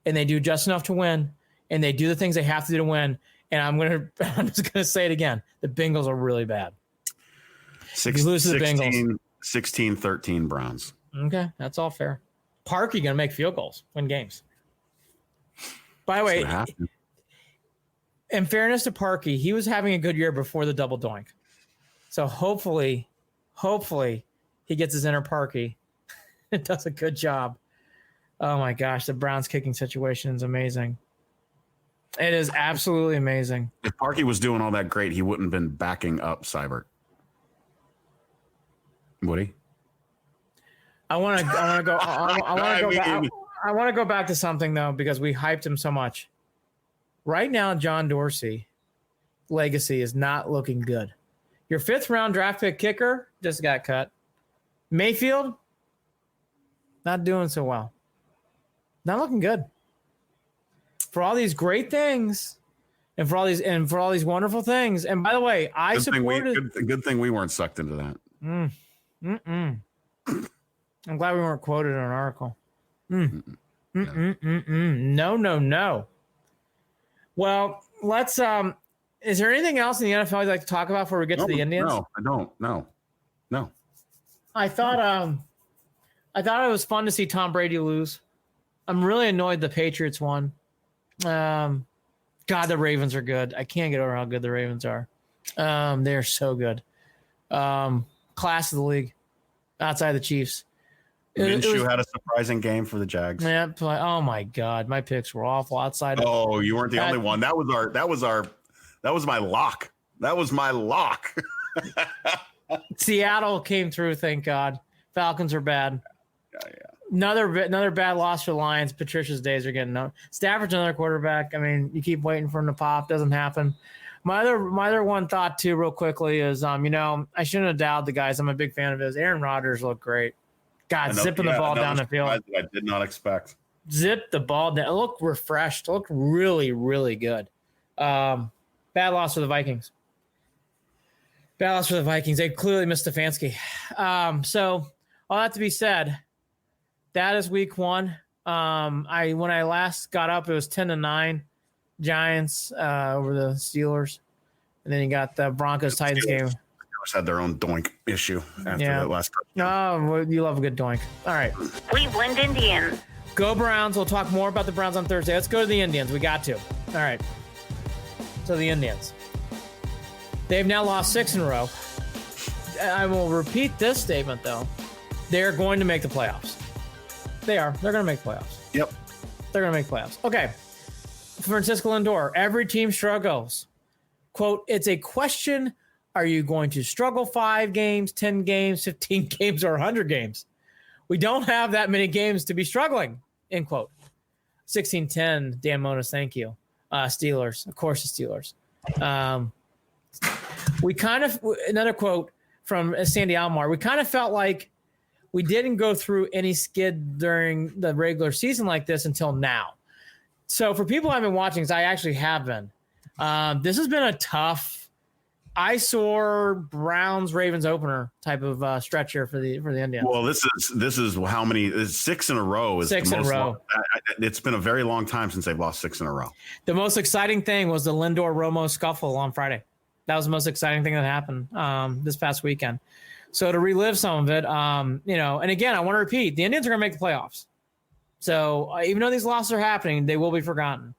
and they do just enough to win, and they do the things they have to do to win. And I'm just gonna say it again. The Bengals are really bad. You lose to the Bengals. 16-13 Browns. Okay, that's all fair. Parkey gonna make field goals, win games. By the way, in fairness to Parkey, he was having a good year before the double doink. So hopefully he gets his inner Parkey and does a good job. Oh my gosh, the Browns kicking situation is amazing. It is absolutely amazing. If Parkey was doing all that great, he wouldn't have been backing up Seibert. Would he? I want to go back to something though, because we hyped him so much. Right now, John Dorsey legacy is not looking good. Your 5th round draft pick kicker just got cut. Mayfield, not doing so well. Not looking good. For all these great things, and for all these wonderful things. And by the way, good thing we weren't sucked into that. I'm glad we weren't quoted in an article. No. Well, let's. Is there anything else in the NFL you'd like to talk about before we get to the Indians? No, I don't. No. I thought it was fun to see Tom Brady lose. I'm really annoyed the Patriots won. God, the Ravens are good. I can't get over how good the Ravens are. They're so good. Class of the league, outside the Chiefs. Minshew had a surprising game for the Jags. Yeah. Oh my God, my picks were awful. Outside. Oh, you weren't the only one. That was my lock. That was my lock. Seattle came through. Thank God. Falcons are bad. Yeah. Another bad loss for Lions. Patricia's days are getting up. Stafford's another quarterback. I mean, you keep waiting for him to pop. Doesn't happen. My other one thought too, real quickly, is I shouldn't have doubted the guys. I'm a big fan of his. Aaron Rodgers looked great. God, zipping the ball down the field. I did not expect. Zip the ball down. It looked refreshed. It looked really, really good. Bad loss for the Vikings. Bad loss for the Vikings. They clearly missed Stefanski. So all that to be said, that is week 1. When I last got up, it was 10-9 Giants over the Steelers. And then you got the Broncos-Titans game. Had their own doink issue after that last. Oh, you love a good doink. All right. Cleveland Indians. Go Browns. We'll talk more about the Browns on Thursday. Let's go to the Indians. We got to. All right. So the Indians. They've now lost 6 in a row. I will repeat this statement, though. They're going to make the playoffs. They are. They're going to make the playoffs. Yep. They're going to make playoffs. Okay. Francisco Lindor. Every team struggles. Quote, it's a question. Are you going to struggle 5 games, 10 games, 15 games, or 100 games? We don't have that many games to be struggling, end quote. 16-10, Dan Monos, thank you. Steelers, of course the Steelers. We kind of, another quote from Sandy Alomar, we kind of felt like we didn't go through any skid during the regular season like this until now. So for people who haven't been watching, because I actually have been, this has been a tough, eyesore Browns-Ravens opener type of stretch here for the Indians. Well, this is how many? It's 6 in a row. Is 6 in a row. It's been a very long time since they've lost 6 in a row. The most exciting thing was the Lindor-Romo scuffle on Friday. That was the most exciting thing that happened this past weekend. So to relive some of it, and again, I want to repeat, the Indians are going to make the playoffs. So even though these losses are happening, they will be forgotten,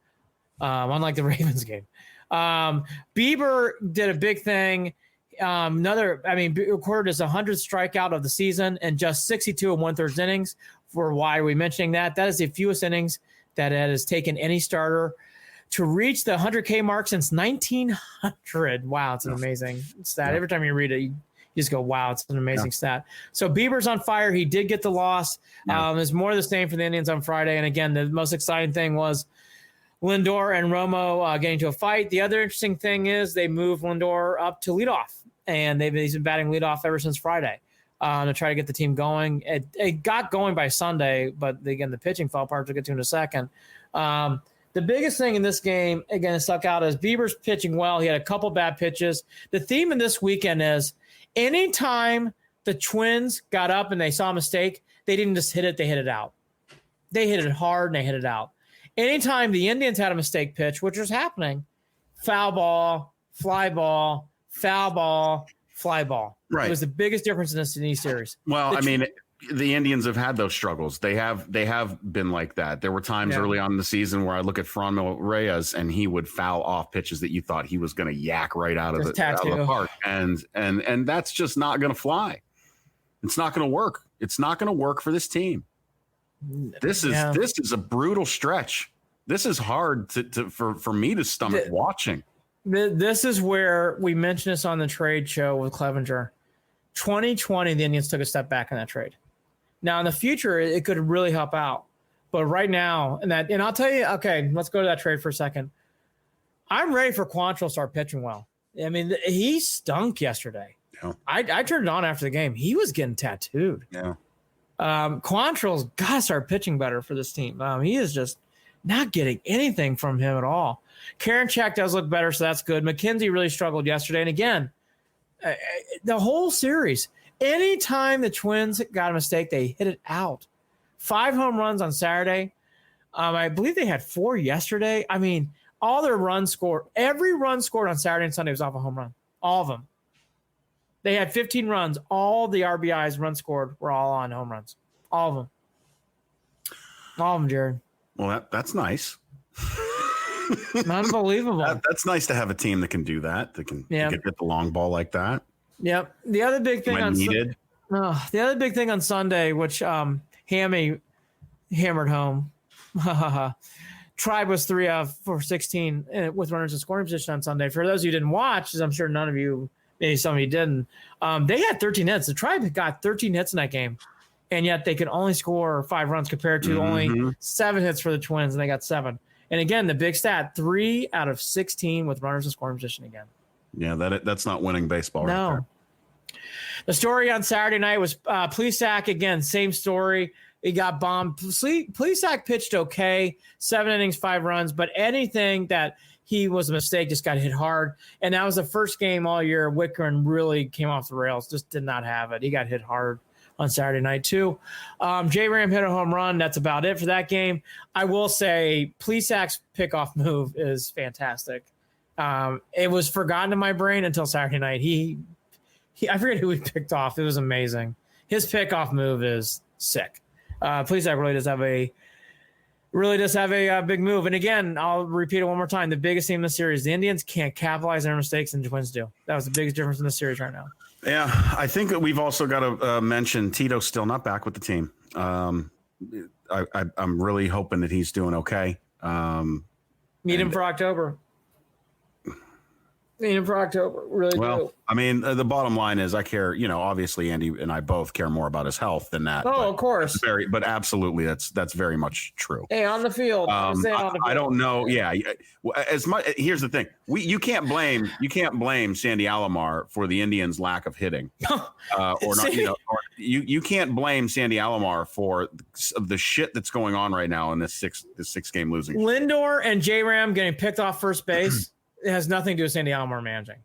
unlike the Ravens game. Bieber did a big thing. Recorded his 100th strikeout of the season and just 62 and 1/3 innings. For why are we mentioning that? That is the fewest innings that it has taken any starter to reach the 100K mark since 1900. Wow, it's an amazing stat. Every time you read it, you just go, wow, it's an amazing stat. So Bieber's on fire. He did get the loss. There's more of the same for the Indians on Friday. And again, the most exciting thing was Lindor and Romo getting to a fight. The other interesting thing is they moved Lindor up to leadoff, and he's been batting leadoff ever since Friday to try to get the team going. It got going by Sunday, but again, the pitching fell apart. We'll get to in a second. The biggest thing in this game, again, stuck out is Bieber's pitching well. He had a couple bad pitches. The theme in this weekend is anytime the Twins got up and they saw a mistake, they didn't just hit it, they hit it out. They hit it hard and they hit it out. Anytime the Indians had a mistake pitch, which was happening, foul ball, fly ball, foul ball, fly ball. Right. It was the biggest difference in this series. Well, the Indians have had those struggles. They have been like that. There were times early on in the season where I look at Franmil Reyes and he would foul off pitches that you thought he was going to yak right out of the park. And that's just not going to fly. It's not going to work. It's not going to work for this team. This is a brutal stretch. This is hard for me to stomach watching. This is where we mentioned this on the trade show with Clevenger. 2020, the Indians took a step back in that trade. Now in the future, it could really help out, but right now, and I'll tell you. Okay, let's go to that trade for a second. I'm ready for Quantrill to start pitching well. I mean, he stunk yesterday. Yeah. I turned it on after the game. He was getting tattooed. Yeah. Quantrill's got to start pitching better for this team. He is just not getting anything from him at all. Karinchak does look better, so that's good. McKenzie really struggled yesterday. And again, the whole series, anytime the Twins got a mistake, they hit it out. 5 home runs on Saturday. I believe they had 4 yesterday. I mean, all their runs scored. Every run scored on Saturday and Sunday was off a home run. All of them. They had 15 runs. All the RBIs run scored were all on home runs. All of them. All of them, Jared. Well, that's nice. Unbelievable. That's nice to have a team that can do that. That can hit the long ball like that. Yep. The other big thing the other big thing on Sunday, which Hammy hammered home. Tribe was 3 for 16 with runners in scoring position on Sunday. For those of you who didn't watch, as I'm sure none of you, maybe some of you didn't, they had 13 hits. The Tribe got 13 hits in that game, and yet they could only score 5 runs compared to only 7 hits for the Twins, and they got 7. And again, the big stat, 3 out of 16 with runners in scoring position again. Yeah, that's not winning baseball right there. The story on Saturday night was Plesac, again, same story. He got bombed. Plesac pitched okay, 7 innings, 5 runs, but anything that he was a mistake just got hit hard. And that was the first game all year Wickren really came off the rails, just did not have it. He got hit hard on Saturday night too. J-Ram hit a home run. That's about it for that game. I will say Plesac's pickoff move is fantastic. It was forgotten in my brain until Saturday night. I forget who he picked off. It was amazing. His pickoff move is sick. Plesac really does have a big move. And again, I'll repeat it one more time. The biggest team in the series, the Indians can't capitalize on their mistakes, and the Twins do. That was the biggest difference in the series right now. Yeah, I think that we've also got to mention Tito's still not back with the team. I'm really hoping that he's doing okay. Need him for October. Really do. I mean, the bottom line is I care, obviously Andy and I both care more about his health than that. Oh, of course. But absolutely, that's very much true. Hey, on the field. I don't know. Yeah. As much, here's the thing. You can't blame Sandy Alomar for the Indians' lack of hitting. Or not, you can't blame Sandy Alomar for the shit that's going on right now in this six game losing. Lindor and J-Ram getting picked off first base. It has nothing to do with Sandy Alomar managing.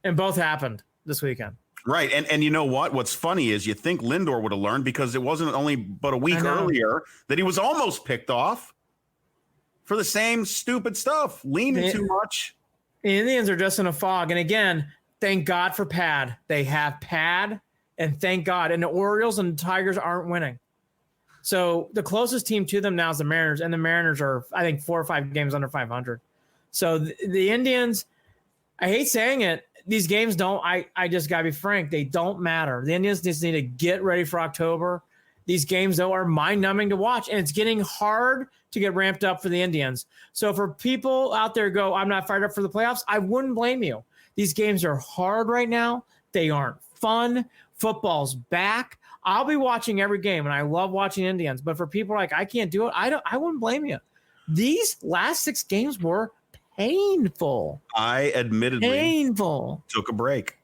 And both happened this weekend. Right. And you know what? What's funny is you think Lindor would have learned because it wasn't only but a week earlier that he was almost picked off for the same stupid stuff, leaning too much. The Indians are just in a fog. And again, thank God for Pad. They have Pad, and thank God. And the Orioles and the Tigers aren't winning. So the closest team to them now is the Mariners, and the Mariners are, I think, 4 or 5 games under 500. So the Indians, I hate saying it, these games don't, I just got to be frank, they don't matter. The Indians just need to get ready for October. These games, though, are mind-numbing to watch, and it's getting hard to get ramped up for the Indians. So for people out there who go, I'm not fired up for the playoffs, I wouldn't blame you. These games are hard right now. They aren't fun. Football's back. I'll be watching every game, and I love watching Indians. But for people like, I can't do it, I wouldn't blame you. These last 6 games were painful. I admittedly took a break.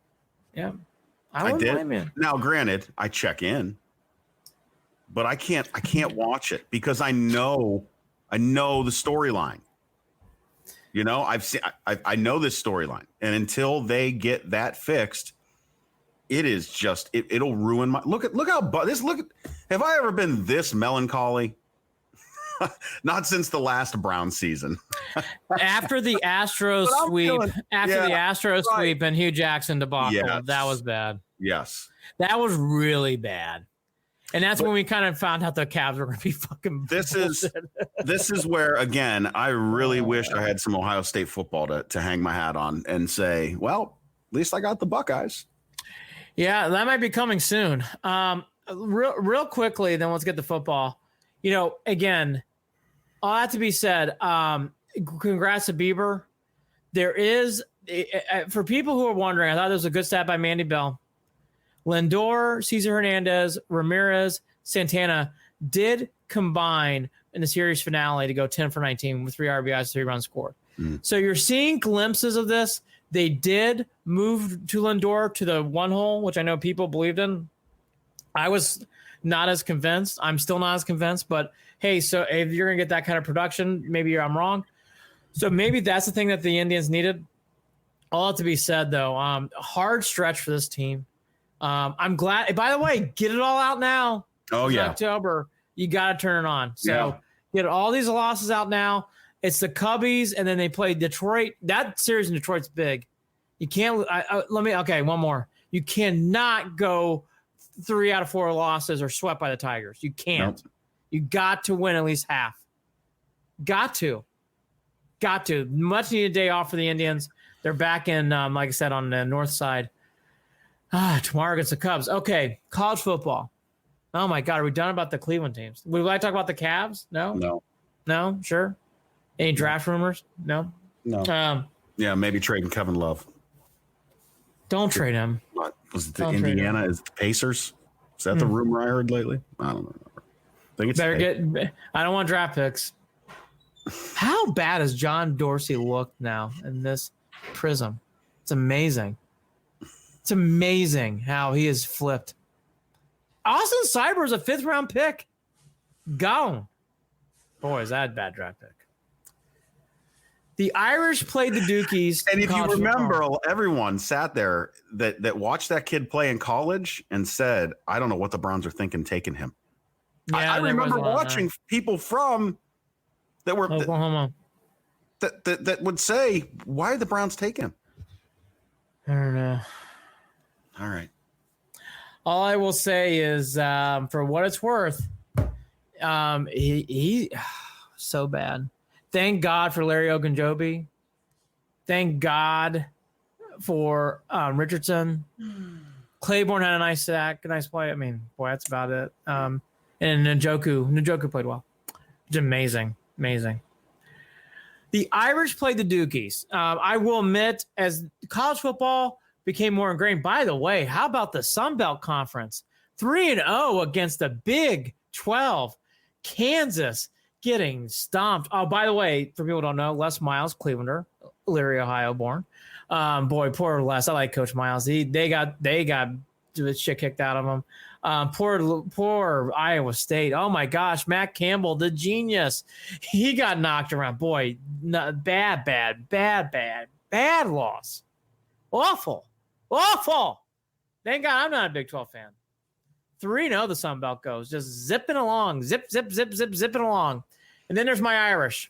Yeah. I did. Now, granted, I check in, but I can't watch it because I know the storyline. I know this storyline, and until they get that fixed, it is just it'll ruin my look. Have I ever been this melancholy? Not since the last Brown season. After the Astros sweep and Hugh Jackson debacle, that was bad. Yes. That was really bad. And that's when we kind of found out the Cavs were going to be fucking This is where, again, I really wish I had some Ohio State football to hang my hat on and say, well, at least I got the Buckeyes. Yeah, that might be coming soon. Real quickly, then let's get to football. Again, all that to be said, congrats to Bieber. There is, for people who are wondering, I thought there was a good stat by Mandy Bell. Lindor, Cesar Hernandez, Ramirez, Santana did combine in the series finale to go 10 for 19 with 3 RBIs, 3 runs scored. So you're seeing glimpses of this. They did move to Lindor to the 1 hole, which I know people believed in. I was not as convinced. I'm still not as convinced, but hey, so if you're going to get that kind of production, maybe I'm wrong. So maybe that's the thing that the Indians needed. All to be said, though, hard stretch for this team. I'm glad. By the way, get it all out now. Oh, yeah. October, you got to turn it on. So get all these losses out now. It's the Cubbies, and then they play Detroit. That series in Detroit's big. You can't one more. You cannot go 3 out of 4 losses or swept by the Tigers. You can't. Nope. You got to win at least half. Got to. Much needed day off for the Indians. They're back in, like I said, on the north side. Tomorrow against the Cubs. Okay, college football. Oh, my God. Are we done about the Cleveland teams? Would I talk about the Cavs? No? Sure. Any draft rumors? No. Yeah, maybe trading Kevin Love. Don't trade him. What was it? Indiana is the Pacers? Is that the rumor I heard lately? I don't know. I think it's I don't want draft picks. How bad has John Dorsey looked now in this prism? It's amazing. It's amazing how he has flipped. Austin Cyber is a 5th-round pick. Gone. Boy, is that a bad draft pick. The Irish played the Dukies. And if you remember, everyone sat there that watched that kid play in college and said, I don't know what the Browns are thinking taking him. Yeah, I remember watching people from that were Oklahoma that would say, why are the Browns taking him? I don't know. All right. All I will say is, for what it's worth, he so bad. Thank God for Larry Ogunjobi. Thank God for Richardson. Claiborne had a nice sack, a nice play. I mean, boy, that's about it. And Njoku played well. It's amazing. The Irish played the Dukies. I will admit, as college football became more ingrained. By the way, how about the Sun Belt Conference? 3-0 against the Big 12. Kansas getting stomped. Oh, by the way, for people who don't know, Les Miles, Clevelander, Elyria, Ohio born. Boy, poor Les. I like Coach Miles. They got the shit kicked out of them. Poor Iowa State. Oh my gosh, Matt Campbell, the genius. He got knocked around. Boy, bad loss. Awful. Thank God I'm not a Big 12 fan. 3-0 the Sun Belt goes, just zipping along, zipping along. And then there's my Irish.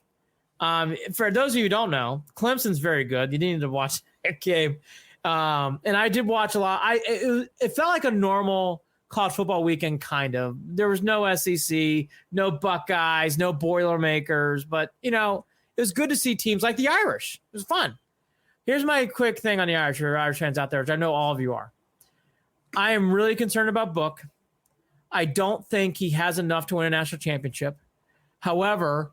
For those of you who don't know, Clemson's very good. You need to watch that game. And I did watch a lot. It felt like a normal college football weekend, kind of. There was no SEC, no Buckeyes, no Boilermakers, but it was good to see teams like the Irish. It was fun. Here's my quick thing on the Irish, or Irish fans out there, which I know all of you are. I am really concerned about Book. I don't think he has enough to win a national championship. However,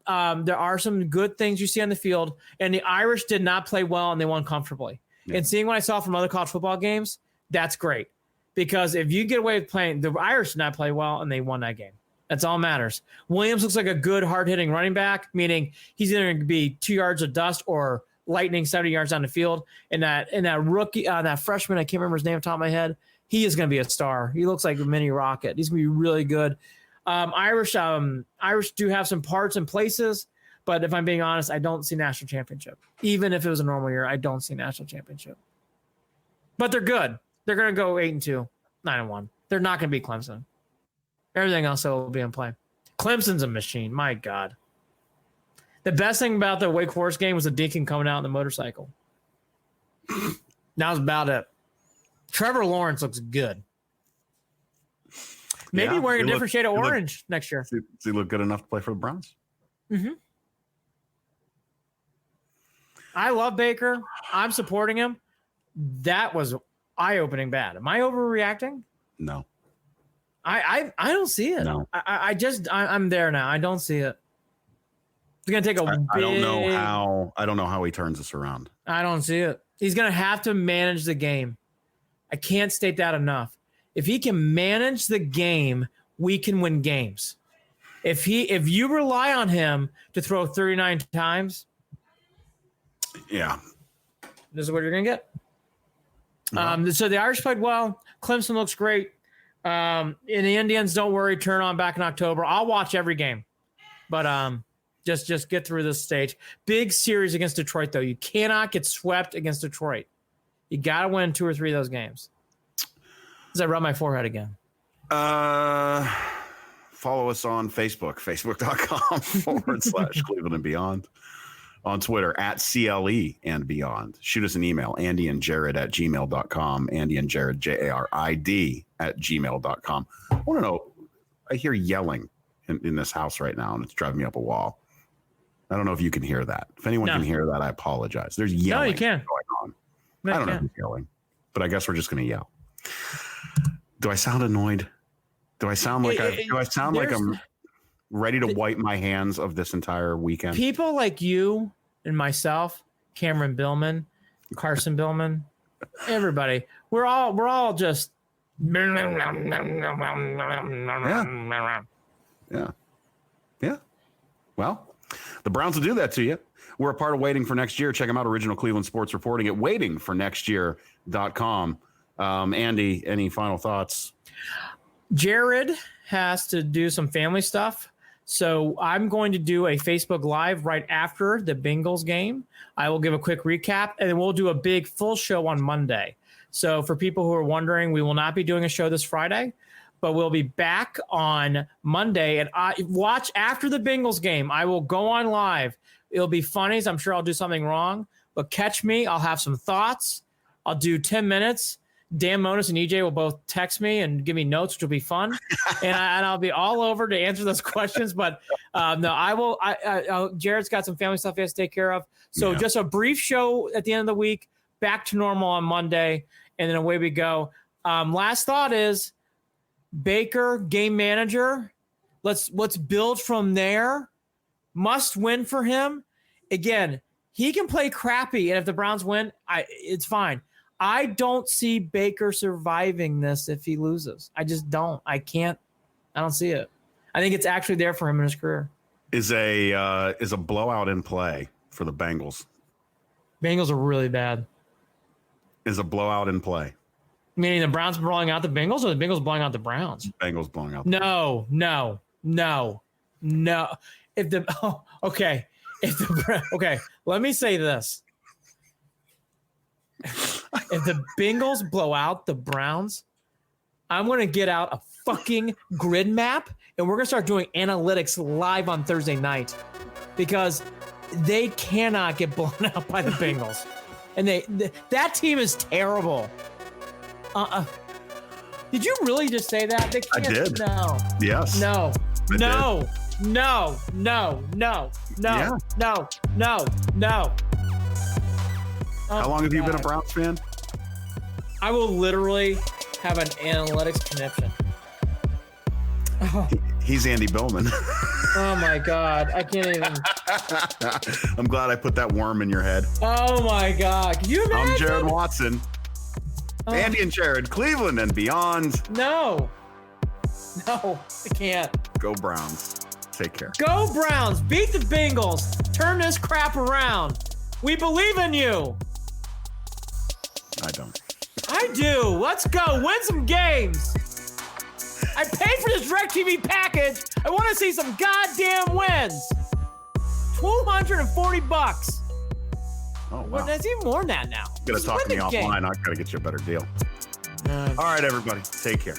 there are some good things you see on the field, and the Irish did not play well, and they won comfortably. Yeah. And seeing what I saw from other college football games, that's great. Because if you get away with playing, the Irish did not play well, and they won that game. That's all that matters. Williams looks like a good, hard-hitting running back, meaning he's either going to be 2 yards of dust or lightning 70 yards down the field. And that rookie, that freshman, I can't remember his name off the top of my head, he is going to be a star. He looks like a mini rocket. He's going to be really good. Irish do have some parts and places, but if I'm being honest, I don't see national championship. Even if it was a normal year, I don't see national championship. But they're good. They're going to go 8-2, 9-1. They're not going to beat Clemson. Everything else will be in play. Clemson's a machine. My God. The best thing about the Wake Forest game was the Deacon coming out on the motorcycle. That was about it. Trevor Lawrence looks good. Maybe wearing a different shade of orange next year. Does he look good enough to play for the Browns? Mm-hmm. I love Baker. I'm supporting him. That was eye-opening bad. Am I overreacting? No. I don't see it. No. I'm there now. I don't see it. It's gonna take I don't know how he turns this around. I don't see it. He's gonna have to manage the game. I can't state that enough. If he can manage the game, we can win games. If you rely on him to throw 39 times, yeah, this is what you're gonna get. No. So the Irish played well. Clemson looks great. And the Indians, don't worry, turn on back in October. I'll watch every game, but just get through this stage. Big series against Detroit, though. You cannot get swept against Detroit. You got to win 2 or 3 of those games. Does I rub my forehead again? Follow us on Facebook, facebook.com/Cleveland and Beyond. On Twitter, @CLE and Beyond. Shoot us an email, andyandjared@gmail.com. Andy and Jared, JARID @gmail.com. I want to know, I hear yelling in this house right now, and it's driving me up a wall. I don't know if you can hear that. If anyone can hear that, I apologize. There's yelling you can. going on. I don't know who's yelling, but I guess we're just going to yell. Do I sound annoyed? Do I sound like I'm ready to wipe my hands of this entire weekend? People like you and myself, Cameron Billman, Carson Billman, everybody, we're all just Yeah. Well, The Browns will do that to you. We're a part of Waiting for Next Year. Check them out, Original Cleveland Sports Reporting at waitingfornextyear.com. Andy, any final thoughts? Jarid has to do some family stuff. So I'm going to do a Facebook Live right after the Bengals game. I will give a quick recap, and then we'll do a big full show on Monday. So for people who are wondering, we will not be doing a show this Friday, but we'll be back on Monday. And I watch after the Bengals game. I will go on live. It'll be funny. I'm sure I'll do something wrong, but catch me. I'll have some thoughts. I'll do 10 minutes. Dan Monis and EJ will both text me and give me notes, which will be fun. and I'll be all over to answer those questions. But no, I will. Jared's got some family stuff he has to take care of. So just a brief show at the end of the week, back to normal on Monday, and then away we go. Last thought is Baker, game manager. Let's build from there. Must win for him. Again, he can play crappy, and if the Browns win, it's fine. I don't see Baker surviving this if he loses. I just don't. I don't see it. I think it's actually there for him in his career. Is a blowout in play for the Bengals? Bengals are really bad. Is a blowout in play? Meaning the Browns blowing out the Bengals, or the Bengals blowing out the Browns? Bengals blowing out. No. Okay. Let me say this. If the Bengals blow out the Browns, I'm going to get out a fucking grid map, and we're going to start doing analytics live on Thursday night, because they cannot get blown out by the Bengals. And that team is terrible. Did you really just say that? They can't, I did. No. Yes. No. I No. did. No. Yeah. No. How long have you been a Browns fan? I will literally have an analytics conniption. Oh. He's Andy Billman. Oh my God. I can't even. I'm glad I put that worm in your head. Oh my God. Can you imagine? I'm Jared Watson. Oh. Andy and Jared, Cleveland and beyond. No, I can't. Go Browns. Take care. Go Browns. Beat the Bengals. Turn this crap around. We believe in you. I don't. I do. Let's go. Win some games. I paid for this DirecTV package. I want to see some goddamn wins. $240. Oh, wow. Well, that's even more than that now. You got to talk to me offline. I got to get you a better deal. All right, everybody. Take care.